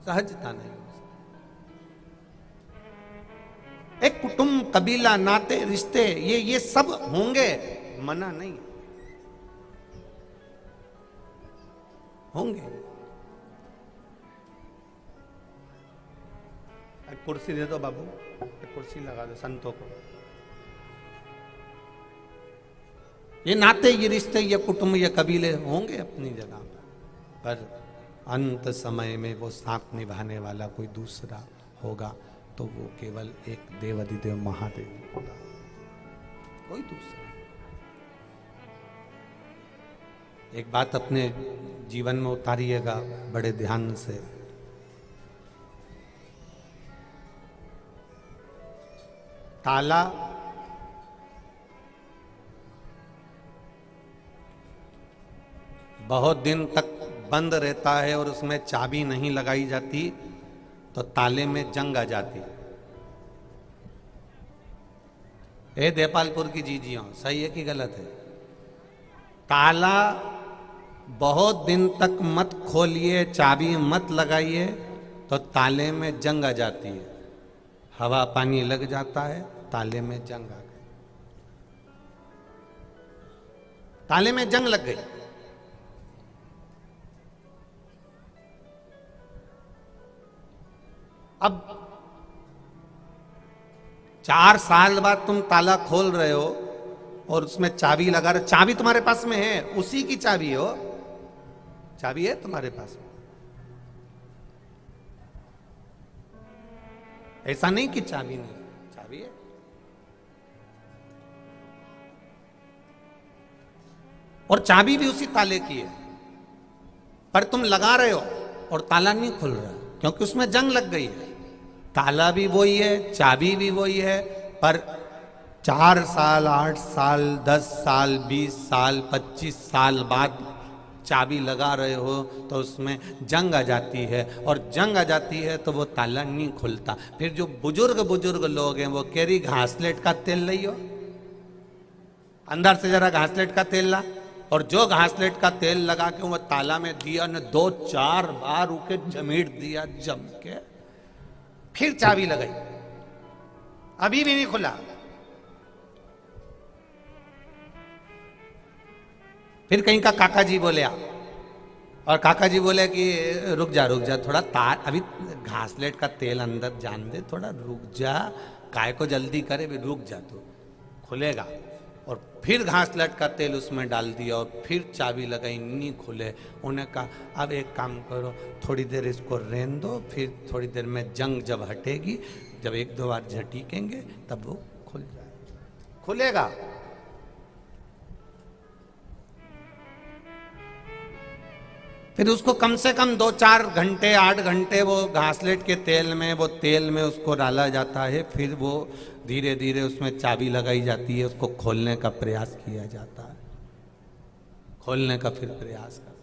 सहजता नहीं हो सकती। एक कुटुंब, कबीला, नाते, रिश्ते, ये सब होंगे, मना नहीं, होंगे। एक कुर्सी दे दो बाबू, एक कुर्सी लगा दो संतों को। ये नाते, ये रिश्ते, ये कुटुंब, ये कबीले होंगे अपनी जगह पर अंत समय में वो साथ निभाने वाला कोई दूसरा होगा, तो वो केवल एक देवाधिदेव महादेव होगा, कोई दूसरा। एक बात अपने जीवन में उतारिएगा बड़े ध्यान से। ताला बहुत दिन तक बंद रहता है और उसमें चाबी नहीं लगाई जाती तो ताले में जंग आ जाती। ए देपालपुर की जीजियों, सही है कि गलत है? ताला बहुत दिन तक मत खोलिए, चाबी मत लगाइए तो ताले में जंग आ जाती है। हवा पानी लग जाता है, ताले में जंग आ गई, ताले में जंग लग गई। अब 4 साल बाद तुम ताला खोल रहे हो और उसमें चाबी लगा रहे, चाबी तुम्हारे पास में है, उसी की चाबी हो, चाबी है तुम्हारे पास में। ऐसा नहीं कि चाबी नहीं, चाबी है। और चाबी भी उसी ताले की है, पर तुम लगा रहे हो और ताला नहीं खुल रहा क्योंकि उसमें जंग लग गई है। ताला भी वही है, चाबी भी वही है, पर 4 साल, 8 साल, 10 साल, 20 साल, 25 साल बाद चाबी लगा रहे हो तो उसमें जंग आ जाती है, और जंग आ जाती है तो वो ताला नहीं खुलता। फिर जो बुजुर्ग लोग हैं वो कह रही घासलेट का तेल लियो, अंदर से जरा घासलेट का तेल ला, और जो घासलेट का तेल लगा के वो ताला में दिया ने 2-4 बार उके जमीट दिया जम के, फिर चाबी लगाई, अभी भी नहीं खुला। फिर कहीं का काका जी बोले आ, और काका जी बोले कि रुक जा थोड़ा, तार अभी घासलेट का तेल अंदर जान दे, थोड़ा रुक जा, काय को जल्दी करे, भी रुक जा, तो खुलेगा। और फिर घासलेट का तेल उसमें डाल दिया और फिर चाबी लगाई, नहीं खुले। उन्हें कहा अब एक काम करो, थोड़ी देर इसको रहने दो, फिर थोड़ी देर में जंग जब हटेगी, जब 1-2 बार झटीकेंगे तब वो खुल जाएगा, खुलेगा। फिर उसको कम से कम 2-4 घंटे, 8 घंटे वो घासलेट के तेल में, वो तेल में उसको डाला जाता है, फिर वो धीरे धीरे उसमें चाबी लगाई जाती है, उसको खोलने का प्रयास किया जाता है, खोलने का फिर प्रयास कर।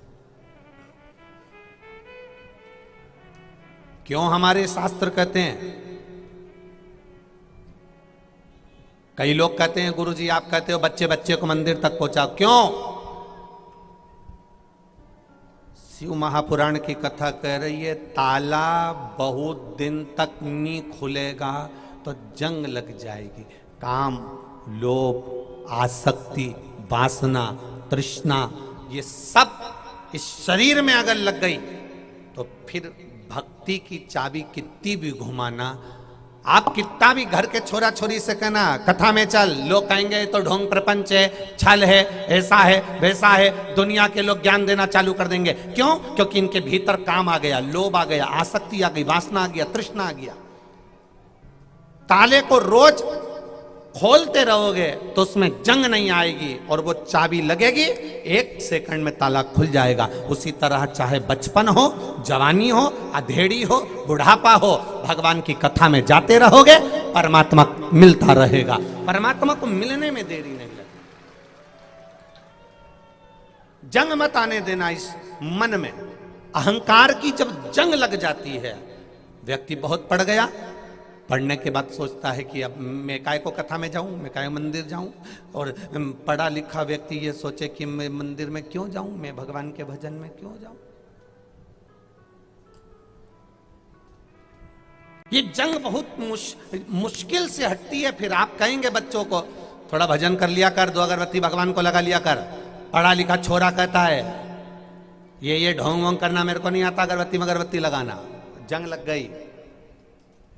क्यों हमारे शास्त्र कहते हैं? कई लोग कहते हैं गुरुजी आप कहते हो बच्चे को मंदिर तक पहुंचाओ, क्यों? शिव महापुराण की कथा कह रही है ताला बहुत दिन तक नहीं खुलेगा तो जंग लग जाएगी। काम, लोभ, आसक्ति, वासना, तृष्णा, ये सब इस शरीर में अगर लग गई तो फिर भक्ति की चाबी कितनी भी घुमाना, आप कितना भी घर के छोरा छोरी से कहना कथा में चल, लोग कहेंगे तो ढोंग प्रपंच है, छल है, ऐसा है वैसा है, दुनिया के लोग ज्ञान देना चालू कर देंगे। क्यों? क्योंकि इनके भीतर काम आ गया, लोभ आ गया, आसक्ति आ गई, वासना आ गया, तृष्णा आ गया। ताले को रोज खोलते रहोगे तो उसमें जंग नहीं आएगी और वो चाबी लगेगी, 1 सेकंड में ताला खुल जाएगा। उसी तरह चाहे बचपन हो, जवानी हो, अधेड़ी हो, बुढ़ापा हो, भगवान की कथा में जाते रहोगे, परमात्मा मिलता रहेगा। परमात्मा को मिलने में देरी नहीं लगती। जंग मत आने देना इस मन में। अहंकार की जब जंग लग जाती है, व्यक्ति बहुत पड़ गया, पढ़ने के बाद सोचता है कि अब मैं काय को कथा में जाऊं, मैं काय मंदिर जाऊं, और पढ़ा लिखा व्यक्ति ये सोचे कि मैं मंदिर में क्यों जाऊं, मैं भगवान के भजन में क्यों जाऊं। ये जंग बहुत मुश्किल से हटती है। फिर आप कहेंगे बच्चों को थोड़ा भजन कर लिया कर, 2 अगरबत्ती भगवान को लगा लिया कर। पढ़ा लिखा छोरा कहता है ये ढोंग वोंग करना मेरे को नहीं आता, अगरबत्ती मगरबत्ती लगाना। जंग लग गई।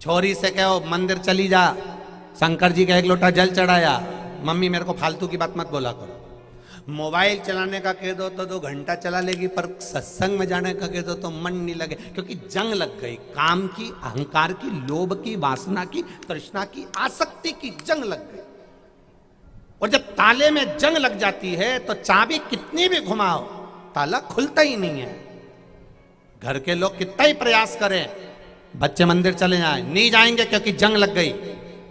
छोरी से कहो मंदिर चली जा, शंकर जी का 1 लोटा जल चढ़ाया, मम्मी मेरे को फालतू की बात मत बोला करो। मोबाइल चलाने का कह दो तो 2 घंटा चला लेगी, पर सत्संग में जाने का कह दो तो मन नहीं लगे, क्योंकि जंग लग गई। काम की, अहंकार की, लोभ की, वासना की, तृष्णा की, आसक्ति की जंग लग गई। और जब ताले में जंग लग जाती है तो चाबी कितनी भी घुमाओ ताला खुलता ही नहीं है। घर के लोग कितना ही प्रयास करें, बच्चे मंदिर चले जाएं, नहीं जाएंगे क्योंकि जंग लग गई।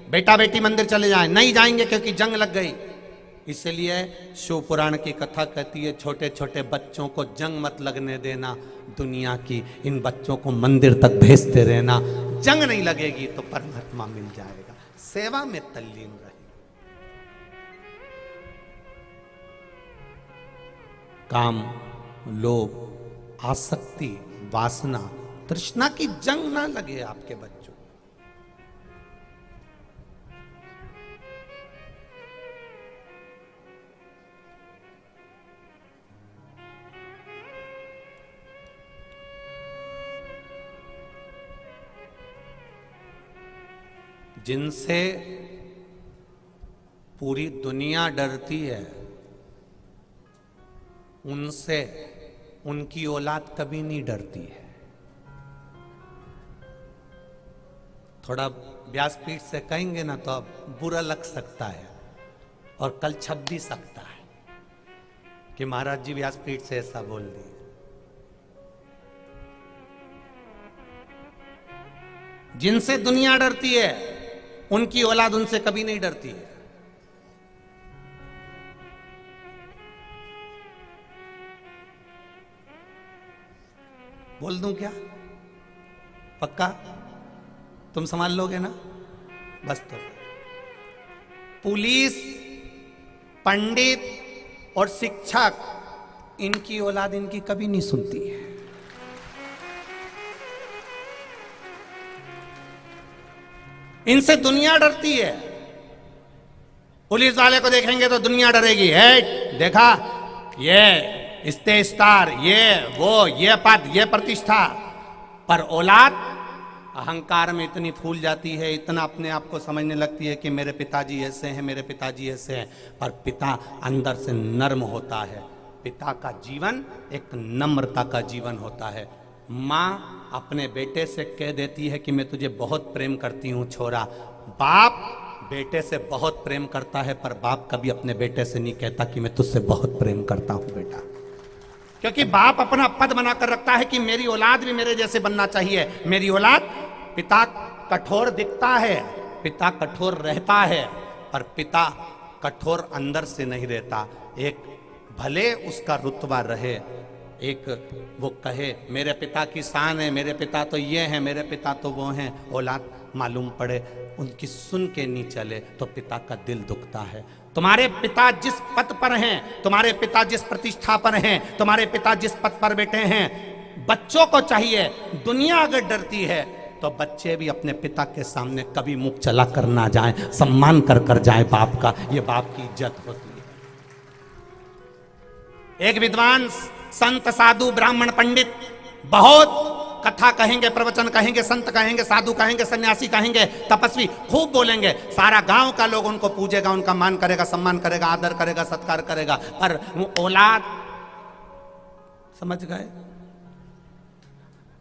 बेटा बेटी मंदिर चले जाएं, नहीं जाएंगे क्योंकि जंग लग गई। इसलिए शिव पुराण की कथा कहती है छोटे छोटे बच्चों को जंग मत लगने देना दुनिया की, इन बच्चों को मंदिर तक भेजते रहना। जंग नहीं लगेगी तो परमात्मा मिल जाएगा। सेवा में तल्लीन रहे। काम, लोभ, आसक्ति, वासना, तृष्णा की जंग ना लगे आपके बच्चों। जिनसे पूरी दुनिया डरती है उनसे उनकी औलाद कभी नहीं डरती है। थोड़ा व्यासपीठ से कहेंगे ना तो अब बुरा लग सकता है और कल छप भी सकता है कि महाराज जी व्यासपीठ से ऐसा बोल दिए। जिनसे दुनिया डरती है उनकी औलाद उनसे कभी नहीं डरती है। बोल दूं क्या? पक्का? तुम संभाल लोगे ना? बस तो पुलिस, पंडित और शिक्षक इनकी औलाद इनकी कभी नहीं सुनती है। इनसे दुनिया डरती है। पुलिस वाले को देखेंगे तो दुनिया डरेगी, है देखा ये स्टार, ये वो, ये पद, ये प्रतिष्ठा। पर औलाद अहंकार में इतनी फूल जाती है, इतना अपने आप को समझने लगती है कि मेरे पिताजी ऐसे हैं, मेरे पिताजी ऐसे हैं। पर पिता अंदर से नर्म होता है। पिता का जीवन एक नम्रता का जीवन होता है। माँ अपने बेटे से कह देती है कि मैं तुझे बहुत प्रेम करती हूँ छोरा। बाप बेटे से बहुत प्रेम करता है, पर बाप कभी अपने बेटे से नहीं कहता कि मैं तुझसे बहुत प्रेम करता हूँ बेटा, क्योंकि बाप अपना पद बनाकर रखता है कि मेरी औलाद भी मेरे जैसे बनना चाहिए। मेरी औलाद, पिता कठोर दिखता है, पिता कठोर रहता है, पर पिता कठोर अंदर से नहीं रहता। एक भले उसका रुतबा रहे, एक वो कहे मेरे पिता की शान है, मेरे पिता तो ये हैं, मेरे पिता तो वो हैं। औलाद मालूम पड़े उनकी सुन के नहीं चले तो पिता का दिल दुखता है। तुम्हारे पिता जिस पद पर हैं, तुम्हारे पिता जिस प्रतिष्ठा पर हैं, तुम्हारे पिता जिस पद पर बैठे हैं, बच्चों को चाहिए दुनिया अगर डरती है तो बच्चे भी अपने पिता के सामने कभी मुख चला कर ना जाएं, सम्मान कर कर जाएं बाप का। ये बाप की इज्जत होती है। एक विद्वान संत, साधु, ब्राह्मण, पंडित बहुत कथा कहेंगे, प्रवचन कहेंगे, संत कहेंगे, साधु कहेंगे, सन्यासी कहेंगे, तपस्वी खूब बोलेंगे। सारा गांव का लोग उनको पूजेगा, उनका मान करेगा, सम्मान करेगा, आदर करेगा, सत्कार करेगा। पर वो औलाद, समझ गए,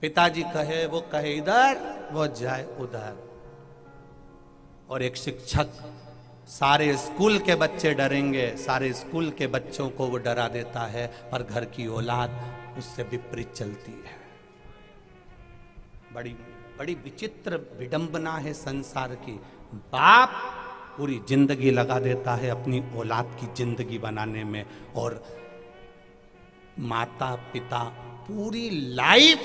पिताजी कहे वो कहे इधर, वो जाए उधर। और एक शिक्षक सारे स्कूल के बच्चे डरेंगे, सारे स्कूल के बच्चों को वो डरा देता है, पर घर की औलाद उससे विपरीत चलती है। बड़ी बड़ी विचित्र विडंबना है संसार की। बाप पूरी जिंदगी लगा देता है अपनी औलाद की जिंदगी बनाने में, और माता पिता पूरी लाइफ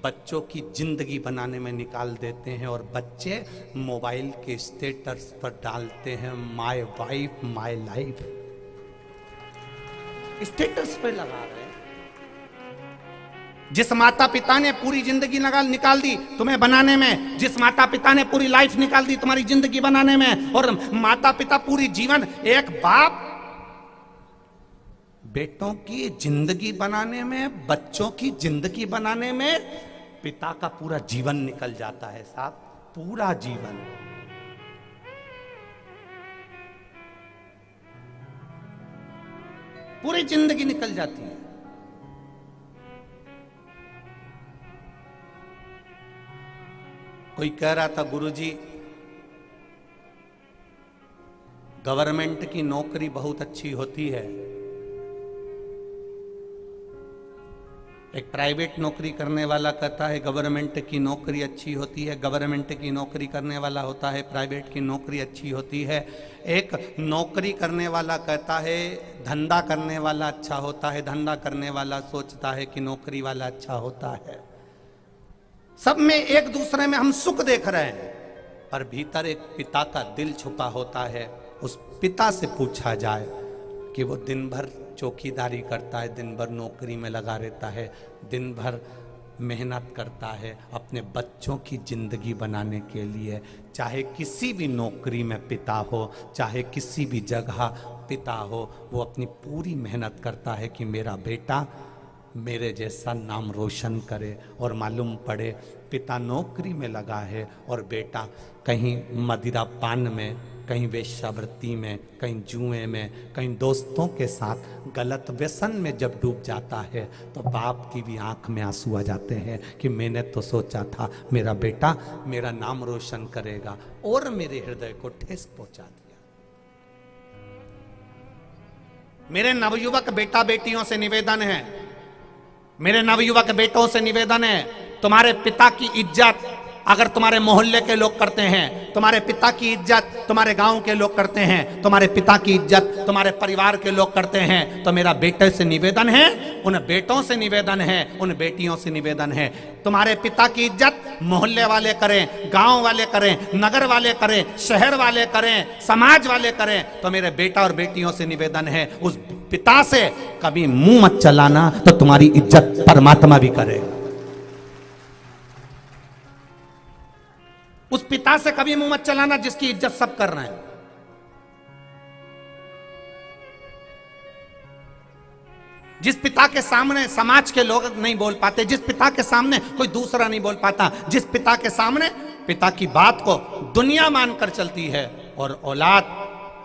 बच्चों की जिंदगी बनाने में निकाल देते हैं। और बच्चे मोबाइल के स्टेटस पर डालते हैं my wife my life, status पे लगा रहे हैं। जिस माता पिता ने पूरी जिंदगी निकाल दी तुम्हें बनाने में, जिस माता पिता ने पूरी लाइफ निकाल दी तुम्हारी जिंदगी बनाने में, और माता पिता पूरी जीवन, एक बाप बेटों की जिंदगी बनाने में, बच्चों की जिंदगी बनाने में पिता का पूरा जीवन निकल जाता है साहब, पूरा जीवन। पूरी जिंदगी निकल जाती है। कोई कह रहा था गुरुजी गवर्नमेंट की नौकरी बहुत अच्छी होती है, एक प्राइवेट नौकरी करने वाला कहता है गवर्नमेंट की नौकरी अच्छी होती है, गवर्नमेंट की नौकरी करने वाला होता है प्राइवेट की नौकरी अच्छी होती है, एक नौकरी करने वाला कहता है धंधा करने वाला अच्छा होता है, धंधा करने वाला सोचता है कि नौकरी वाला अच्छा होता है। सब में एक दूसरे में हम सुख देख रहे हैं, पर भीतर एक पिता का दिल छुपा होता है। उस पिता से पूछा जाए कि वो दिन भर चौकीदारी करता है, दिन भर नौकरी में लगा रहता है, दिन भर मेहनत करता है अपने बच्चों की जिंदगी बनाने के लिए, चाहे किसी भी नौकरी में पिता हो, चाहे किसी भी जगह पिता हो, वो अपनी पूरी मेहनत करता है कि मेरा बेटा मेरे जैसा नाम रोशन करे। और मालूम पड़े पिता नौकरी में लगा है और बेटा कहीं मदिरा पान में, कहीं वेश्यावृत्ति में, कहीं जुए में, कहीं दोस्तों के साथ गलत व्यसन में जब डूब जाता है तो बाप की भी आंख में आंसू आ जाते हैं कि मैंने तो सोचा था मेरा बेटा मेरा नाम रोशन करेगा, और मेरे हृदय को ठेस पहुंचा दिया। मेरे नवयुवक बेटा बेटियों से निवेदन है, मेरे नवयुवक बेटों से निवेदन है, तुम्हारे पिता की इज्जत अगर तुम्हारे मोहल्ले के लोग करते हैं, तुम्हारे पिता की इज्जत तुम्हारे गांव के लोग करते हैं, तुम्हारे पिता की इज्जत तुम्हारे परिवार के लोग करते हैं, तो मेरा बेटे से निवेदन है, उन बेटों से निवेदन है, उन बेटियों से निवेदन है, तुम्हारे पिता की इज्जत मोहल्ले वाले करें, गांव वाले करें, नगर वाले करें, शहर वाले करें, समाज वाले करें, तो मेरे बेटा और बेटियों से निवेदन है उस पिता से कभी मुंह मत चलाना, तो तुम्हारी इज्जत परमात्मा भी करेगा। उस पिता से कभी मुंह मत चलाना जिसकी इज्जत सब कर रहे हैं। जिस पिता के सामने समाज के लोग नहीं बोल पाते, जिस पिता के सामने कोई दूसरा नहीं बोल पाता, जिस पिता के सामने पिता की बात को दुनिया मानकर चलती है, और औलाद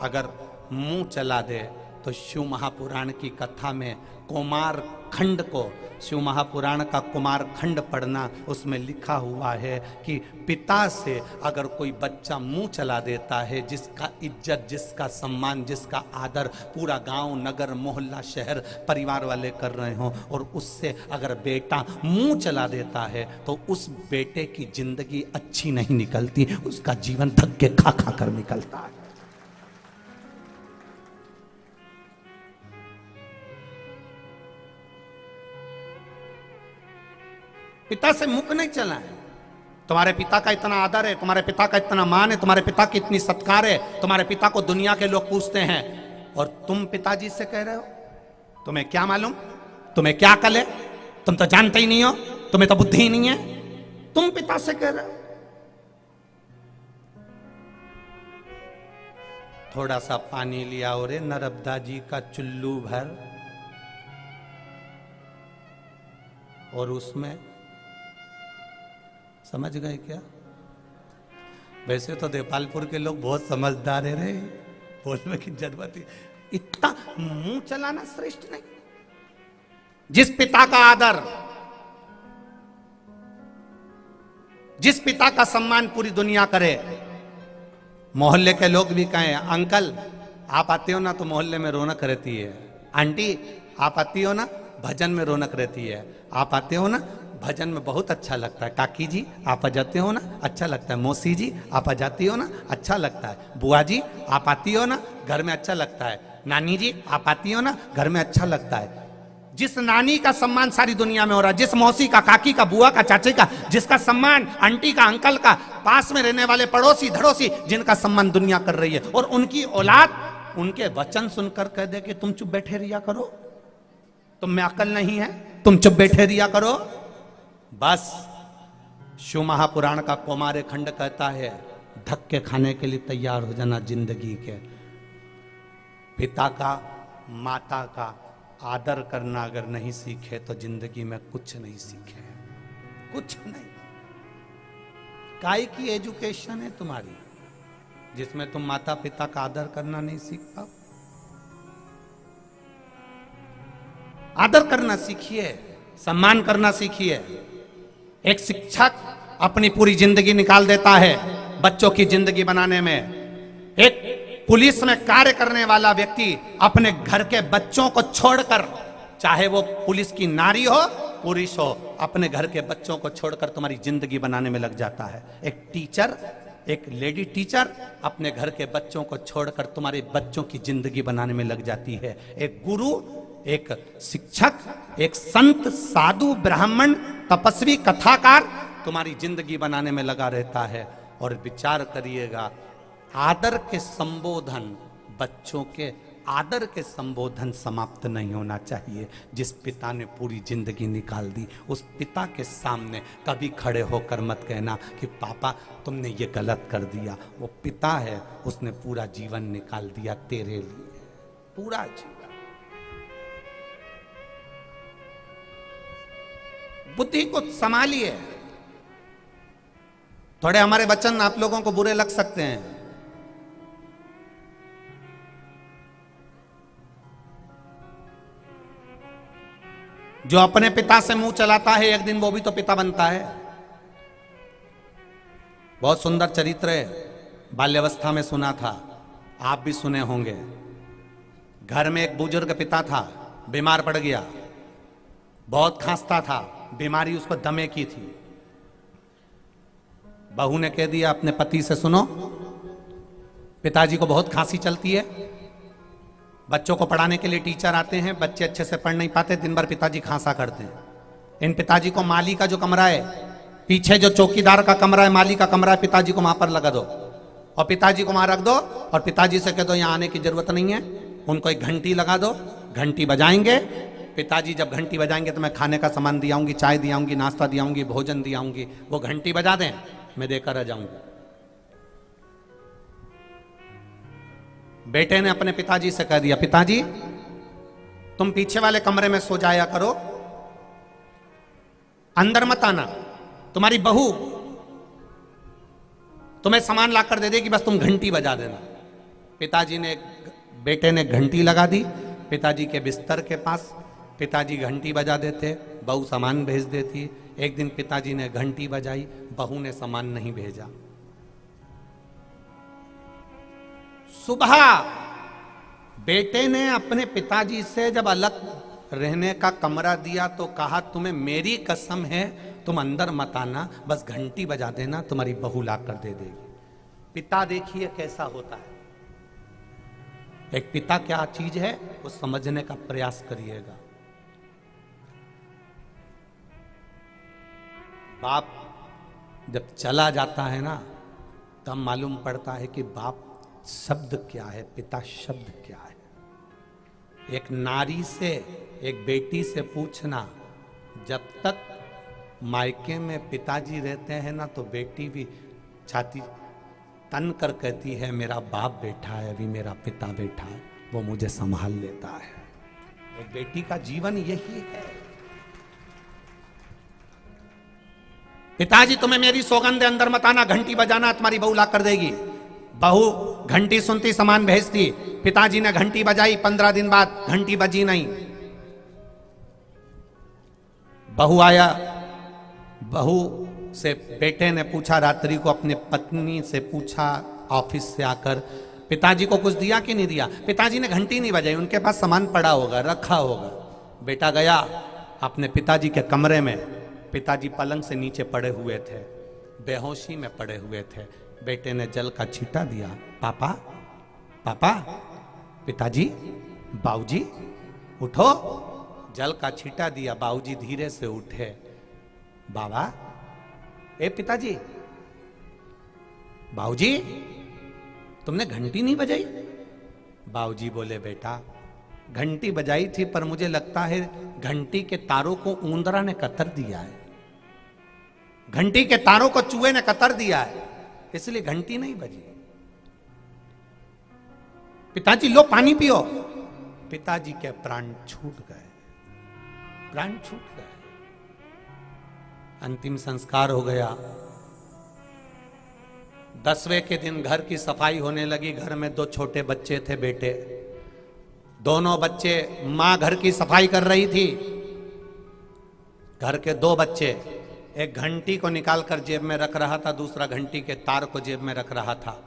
अगर मुंह चला दे तो शिव महापुराण की कथा में कुमार खंड को, शिव महापुराण का कुमार खंड पढ़ना, उसमें लिखा हुआ है कि पिता से अगर कोई बच्चा मुंह चला देता है, जिसका इज्जत, जिसका सम्मान, जिसका आदर पूरा गांव, नगर, मोहल्ला, शहर, परिवार वाले कर रहे हों, और उससे अगर बेटा मुंह चला देता है तो उस बेटे की जिंदगी अच्छी नहीं निकलती, उसका जीवन धक्के खा खा कर निकलता है। पिता से मुख नहीं चला है। तुम्हारे पिता का इतना आदर है, तुम्हारे पिता का इतना मान है, तुम्हारे पिता की इतनी सत्कार है, तुम्हारे पिता को दुनिया के लोग पूछते हैं, और तुम पिताजी से कह रहे हो तुम्हें क्या मालूम, तुम्हें क्या अकल है, तुम तो जानते ही नहीं हो, तुम्हें तो बुद्धि ही नहीं है, तुम पिता से कह रहे हो। थोड़ा सा पानी लिया और नर्मदा जी का चुल्लू भर, और उसमें, समझ गए क्या? वैसे तो देपालपुर के लोग बहुत समझदार है रे, बोलने की जरूरत ही, इतना मुंह चलाना श्रेष्ठ नहीं। जिस पिता का आदर, जिस पिता का सम्मान पूरी दुनिया करे, मोहल्ले के लोग भी कहें अंकल आप आते हो ना तो मोहल्ले में रौनक रहती है, आंटी आप आती हो ना भजन में रौनक रहती है, आप आते हो ना भजन में बहुत अच्छा लगता है, काकी जी आप आ जाते हो ना अच्छा लगता है, मौसी जी आप आ जाती हो ना अच्छा लगता है, बुआ जी आप आती हो ना घर में अच्छा लगता है, नानी जी आप आती हो ना घर में अच्छा लगता है। जिस नानी का सम्मान सारी दुनिया में हो रहा है, जिस मौसी का, काकी का, बुआ का, चाचे का, जिसका सम्मान, आंटी का, अंकल का, पास में रहने वाले पड़ोसी धड़ोसी जिनका सम्मान दुनिया कर रही है, और उनकी औलाद उनके वचन सुनकर कह दे कि तुम चुप बैठे रिया करो, तुम में अकल नहीं है, तुम चुप बैठे रिया करो। बस शिव महापुराण का कौमार्य खंड कहता है, धक्के खाने के लिए तैयार हो जाना जिंदगी के। पिता का, माता का आदर करना अगर नहीं सीखे तो जिंदगी में कुछ नहीं सीखे, कुछ नहीं। काय की एजुकेशन है तुम्हारी जिसमें तुम माता पिता का आदर करना नहीं सीख पाओ? आदर करना सीखिए, सम्मान करना सीखिए। एक शिक्षक अपनी पूरी जिंदगी निकाल देता है बच्चों की जिंदगी बनाने में। एक पुलिस में कार्य करने वाला व्यक्ति अपने घर के बच्चों को छोड़कर, चाहे वो पुलिस की नारी हो पुरुष हो, अपने घर के बच्चों को छोड़कर तुम्हारी जिंदगी बनाने में लग जाता है। एक टीचर, एक लेडी टीचर अपने घर के बच्चों को छोड़कर तुम्हारे बच्चों की जिंदगी बनाने में लग जाती है। एक गुरु, एक शिक्षक, एक संत, साधु, ब्राह्मण, तपस्वी, कथाकार तुम्हारी जिंदगी बनाने में लगा रहता है। और विचार करिएगा, आदर के संबोधन, बच्चों के आदर के संबोधन समाप्त नहीं होना चाहिए। जिस पिता ने पूरी जिंदगी निकाल दी, उस पिता के सामने कभी खड़े होकर मत कहना कि पापा तुमने ये गलत कर दिया। वो पिता है, उसने पूरा जीवन निकाल दिया तेरे लिए, पूरा जीवन। बुद्धि को संभालिए। थोड़े हमारे वचन आप लोगों को बुरे लग सकते हैं, जो अपने पिता से मुंह चलाता है एक दिन वो भी तो पिता बनता है। बहुत सुंदर चरित्र है, बाल्यावस्था में सुना था, आप भी सुने होंगे। घर में एक बुजुर्ग पिता था, बीमार पड़ गया, बहुत खांसता था, बीमारी उसको दमे की थी। बहू ने कह दिया अपने पति से, सुनो पिताजी को बहुत खांसी चलती है, बच्चों को पढ़ाने के लिए टीचर आते हैं, बच्चे अच्छे से पढ़ नहीं पाते, दिन भर पिताजी खांसा करते हैं। इन पिताजी को माली का जो कमरा है, पीछे जो चौकीदार का कमरा है, माली का कमरा है, पिताजी को वहां पर लगा दो और पिताजी को वहां रख दो और पिताजी से कह दो यहां आने की जरूरत नहीं है। उनको एक घंटी लगा दो, घंटी बजाएंगे। पिताजी जब घंटी बजाएंगे तो मैं खाने का सामान दियाऊंगी, चाय दियाऊंगी, नाश्ता दियाऊंगी, भोजन दियाऊंगी। वो घंटी बजा दें, मैं देकर आ जाऊंगी। बेटे ने अपने पिताजी से कह दिया, पिताजी तुम पीछे वाले कमरे में सो जाया करो, अंदर मत आना। तुम्हारी बहू तुम्हें सामान लाकर दे देगी, बस तुम घंटी बजा देना। पिताजी ने, बेटे ने घंटी लगा दी पिताजी के बिस्तर के पास। पिताजी घंटी बजा देते, बहू सामान भेज देती। एक दिन पिताजी ने घंटी बजाई, बहू ने सामान नहीं भेजा। सुबह बेटे ने अपने पिताजी से जब अलग रहने का कमरा दिया तो कहा, तुम्हें मेरी कसम है तुम अंदर मत आना, बस घंटी बजा देना, तुम्हारी बहू ला कर दे देगी। पिता देखिए कैसा होता है। एक पिता क्या चीज है वो समझने का प्रयास करिएगा। बाप जब चला जाता है ना, तब मालूम पड़ता है कि बाप शब्द क्या है, पिता शब्द क्या है। एक नारी से, एक बेटी से पूछना, जब तक मायके में पिताजी रहते हैं ना, तो बेटी भी छाती तन कर कहती है मेरा बाप बैठा है, अभी मेरा पिता बैठा है, वो मुझे संभाल लेता है। एक बेटी का जीवन यही है। पिताजी तुम्हें मेरी सौगंध, अंदर मत आना, घंटी बजाना, तुम्हारी बहू ला कर देगी। बहू घंटी सुनती, सामान भेजती। पिताजी ने घंटी बजाई, 15 दिन बाद घंटी बजी नहीं। बहू आया, बहू से बेटे ने पूछा, रात्रि को अपने पत्नी से पूछा ऑफिस से आकर, पिताजी को कुछ दिया कि नहीं दिया। पिताजी ने घंटी नहीं बजाई, उनके पास सामान पड़ा होगा, रखा होगा। बेटा गया अपने पिताजी के कमरे में, पिताजी पलंग से नीचे पड़े हुए थे, बेहोशी में पड़े हुए थे। बेटे ने जल का छींटा दिया, पापा पापा, पिताजी, बाबूजी उठो। जल का छींटा दिया, बाबूजी धीरे से उठे। बाबा, ए पिताजी, बाबूजी तुमने घंटी नहीं बजाई। बाबूजी बोले, बेटा घंटी बजाई थी, पर मुझे लगता है घंटी के तारों को ऊंदरा ने कतर दिया है, घंटी के तारों को चूहे ने कतर दिया है, इसलिए घंटी नहीं बजी। पिताजी लो पानी पियो। पिताजी के प्राण छूट गए, प्राण छूट गए। अंतिम संस्कार हो गया। 10वें के दिन घर की सफाई होने लगी। घर में 2 छोटे बच्चे थे, बेटे। दोनों बच्चे, मां घर की सफाई कर रही थी। घर के 2 बच्चे, एक घंटी को निकालकर जेब में रख रहा था, दूसरा घंटी के तार को जेब में रख रहा था।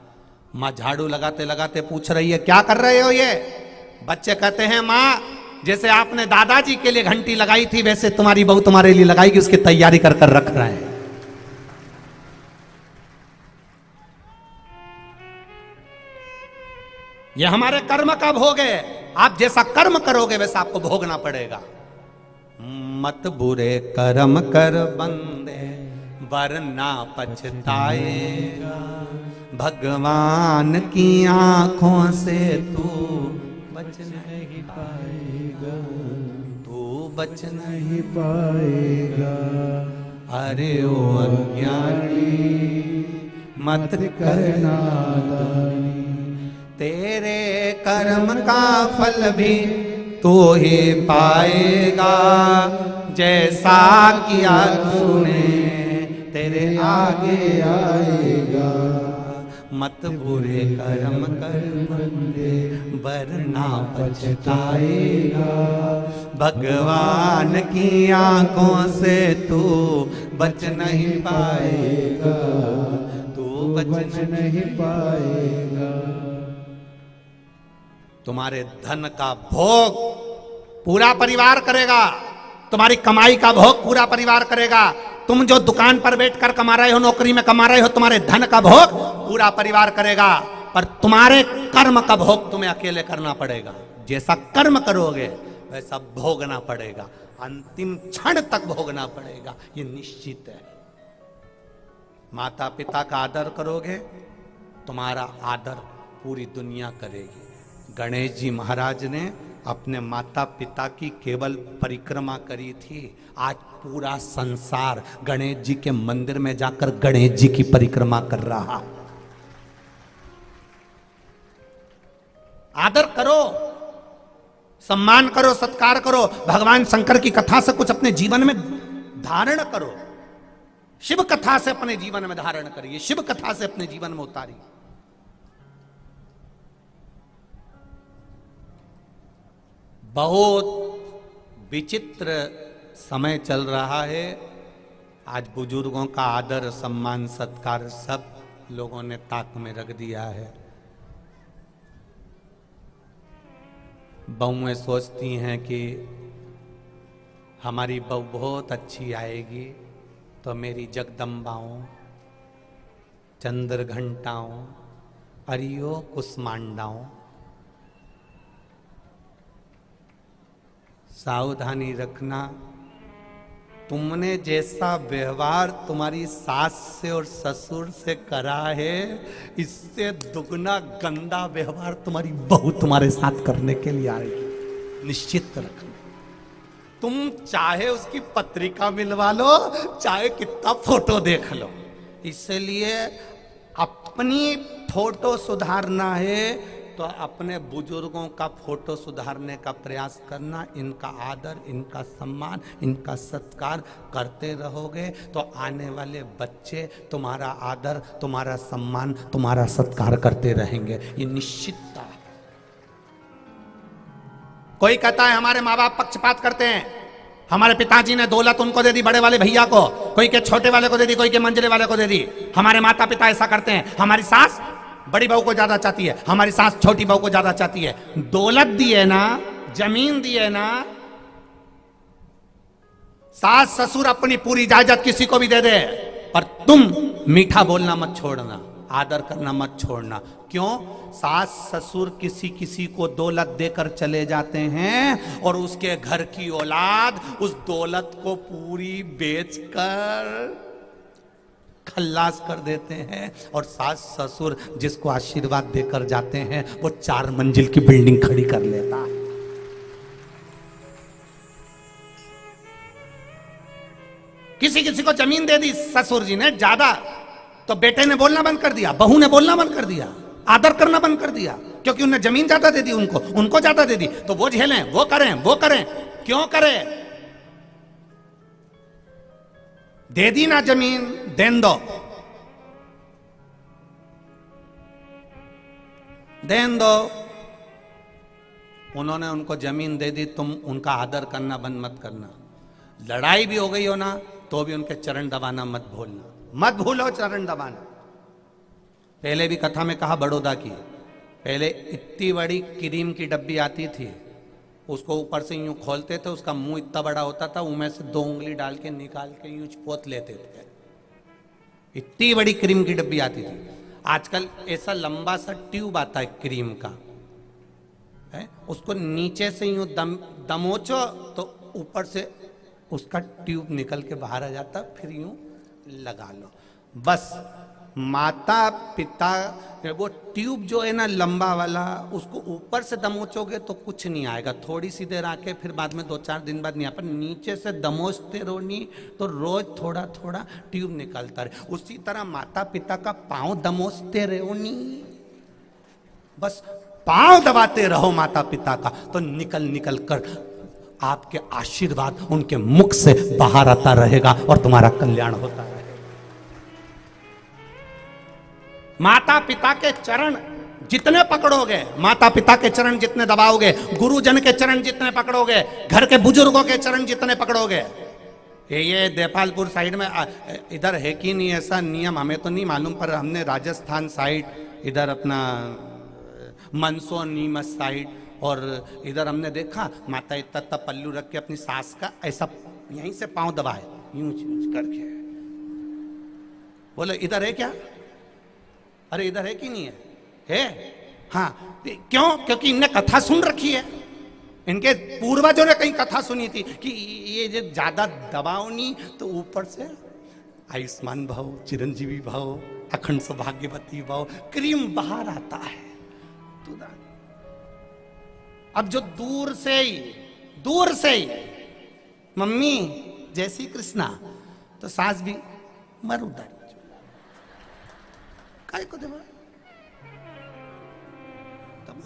मां झाड़ू लगाते लगाते पूछ रही है, क्या कर रहे हो ये? बच्चे कहते हैं, मां, जैसे आपने दादाजी के लिए घंटी लगाई थी, वैसे तुम्हारी बहू तुम्हारे लिए लगाएगी, उसकी तैयारी कर कर रख रहे हैं। यह हमारे कर्म का भोग है। आप जैसा कर्म करोगे वैसा आपको भोगना पड़ेगा। मत बुरे कर्म कर बंदे, वरना पछताएगा। भगवान की आंखों से तू बच नहीं पाएगा, तू बच नहीं पाएगा। अरे ओ अज्ञानी, मत करना दानी, तेरे कर्म का फल भी तू ही पाएगा। जैसा किया तूने तेरे आगे आएगा। मत बुरे कर्म कर बंदे, वरना पछताएगा। भगवान की आंखों से तू बच नहीं पाएगा, तू बच नहीं पाएगा। तुम्हारे धन का भोग पूरा परिवार करेगा, तुम्हारी कमाई का भोग पूरा परिवार करेगा। तुम जो दुकान पर बैठकर कमा रहे हो, नौकरी में कमा रहे हो, तुम्हारे धन का भोग पूरा परिवार करेगा, पर तुम्हारे कर्म का भोग तुम्हें अकेले करना पड़ेगा। जैसा कर्म करोगे वैसा भोगना पड़ेगा, अंतिम क्षण तक भोगना पड़ेगा, ये निश्चित है। माता पिता का आदर करोगे, तुम्हारा आदर पूरी दुनिया करेगी। गणेश जी महाराज ने अपने माता पिता की केवल परिक्रमा करी थी, आज पूरा संसार गणेश जी के मंदिर में जाकर गणेश जी की परिक्रमा कर रहा। आदर करो, सम्मान करो, सत्कार करो। भगवान शंकर की कथा से कुछ अपने जीवन में धारण करो। शिव कथा से अपने जीवन में धारण करिए, शिव कथा से अपने जीवन में उतारिए। बहुत विचित्र समय चल रहा है। आज बुजुर्गों का आदर, सम्मान, सत्कार सब लोगों ने ताक में रख दिया है। बहुएं सोचती हैं कि हमारी बहू बहुत अच्छी आएगी तो मेरी जगदम्बाओं, चंद्र घंटाओं, अरियो कुसमांडाओं, सावधानी रखना। तुमने जैसा व्यवहार तुम्हारी सास से और ससुर से करा है, इससे दुगना गंदा व्यवहार तुम्हारी बहू तुम्हारे साथ करने के लिए आएगी, निश्चित रखना। तुम चाहे उसकी पत्रिका मिलवा लो, चाहे कितना फोटो देख लो, इसलिए अपनी फोटो सुधारना है तो अपने बुजुर्गों का फोटो सुधारने का प्रयास करना। इनका आदर, इनका सम्मान, इनका सत्कार करते रहोगे तो आने वाले बच्चे तुम्हारा आदर, तुम्हारा सम्मान, तुम्हारा सत्कार करते रहेंगे, ये निश्चितता है। कोई कहता है हमारे माँ बाप पक्षपात करते हैं, हमारे पिताजी ने दौलत उनको दे दी, बड़े वाले भैया को, कोई के छोटे वाले को दे दी, कोई के मंझले वाले को दे दी। हमारे माता पिता ऐसा करते हैं, हमारी सास बड़ी बहू को ज्यादा चाहती है, हमारी सास छोटी बहू को ज्यादा चाहती है। दौलत दी है ना, जमीन दी है ना, सास ससुर अपनी पूरी इजाजत किसी को भी दे दे, पर तुम मीठा बोलना मत छोड़ना, आदर करना मत छोड़ना। क्यों? सास ससुर किसी किसी को दौलत देकर चले जाते हैं और उसके घर की औलाद उस दौलत को पूरी बेचकर खल्लास कर देते हैं, और सास ससुर जिसको आशीर्वाद देकर जाते हैं वो 4 मंजिल की बिल्डिंग खड़ी कर लेता है। किसी किसी को जमीन दे दी ससुर जी ने ज्यादा, तो बेटे ने बोलना बंद कर दिया, बहू ने बोलना बंद कर दिया, आदर करना बंद कर दिया, क्योंकि उन्हें जमीन ज्यादा दे दी, उनको ज्यादा दे दी, तो वो झेलें, वो करें। क्यों करें? दे दी ना जमीन, देन दो, देन दो। उन्होंने उनको जमीन दे दी, तुम उनका आदर करना बंद मत करना। लड़ाई भी हो गई हो ना तो भी उनके चरण दबाना मत भूलना, मत भूलो चरण दबाना। पहले भी कथा में कहा बड़ौदा की, पहले इतनी बड़ी क्रीम की डब्बी आती थी, उसको ऊपर से यूं खोलते थे, उसका मुंह इतना बड़ा होता था, उनमें से 2 उंगली डाल के निकाल के यूं पोत लेते थे। इतनी बड़ी क्रीम की डब्बी आती थी। आजकल ऐसा लंबा सा ट्यूब आता है क्रीम का, है? उसको नीचे से यूं दमोचो तो ऊपर से उसका ट्यूब निकल के बाहर आ जाता, फिर यूं लगा लो। बस माता पिता, वो ट्यूब जो है ना लंबा वाला, उसको ऊपर से दमोचोगे तो कुछ नहीं आएगा, थोड़ी सी देर आके फिर बाद में 2-4 दिन बाद नहीं आ, पर नीचे से दमोचते रहो नहीं तो रोज थोड़ा थोड़ा ट्यूब निकलता रहे। उसी तरह माता पिता का पांव दमोचते रहो नहीं, बस पांव दबाते रहो माता पिता का, तो निकल निकल कर आपके आशीर्वाद उनके मुख से बाहर आता रहेगा और तुम्हारा कल्याण होता रहेगा। माता पिता के चरण जितने पकड़ोगे, माता पिता के चरण जितने दबाओगे, गुरुजन के चरण जितने पकड़ोगे, घर के बुजुर्गों के चरण जितने पकड़ोगे, ये देपालपुर साइड में इधर है कि नहीं ऐसा नियम हमें तो नहीं मालूम, पर हमने राजस्थान साइड, इधर अपना मंदसौर नीमच साइड और इधर हमने देखा माता इतना पल्लू रख के अपनी सास का ऐसा यहीं से पांव दबाए यूं करके। बोले इधर है क्या? अरे इधर है कि नहीं है? हाँ, क्यों? क्योंकि इनने कथा सुन रखी है, इनके पूर्वजों ने कहीं कथा सुनी थी कि ये जो ज्यादा दबाव नहीं तो ऊपर से आयुष्मान भव, चिरंजीवी भव, अखंड सौभाग्यवती भव, क्रीम बाहर आता है। अब जो दूर से ही मम्मी जय श्री कृष्णा, तो सास भी मरुदा काय को देवा तब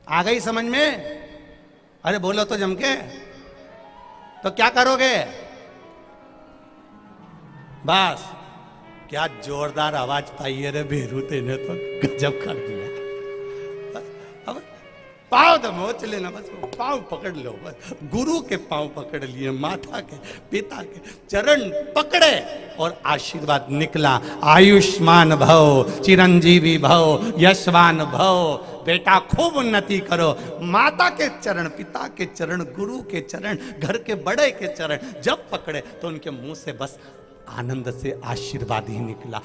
आ गई समझ में? अरे बोलो तो जम के, तो क्या करोगे? बस क्या जोरदार आवाज पाई है रे बेरूते ने, तो गजब कर दिया। अब पाँव दमोच लेना, बस पाँव पकड़ लो, बस गुरु के पाँव पकड़ लिए, माता के पिता के चरण पकड़े और आशीर्वाद निकला, आयुष्मान भव, चिरंजीवी भव, यशवान भव, बेटा खूब उन्नति करो। माता के चरण, पिता के चरण, गुरु के चरण, घर के बड़े के चरण जब पकड़े तो उनके मुंह से बस आनंद से आशीर्वाद ही निकला।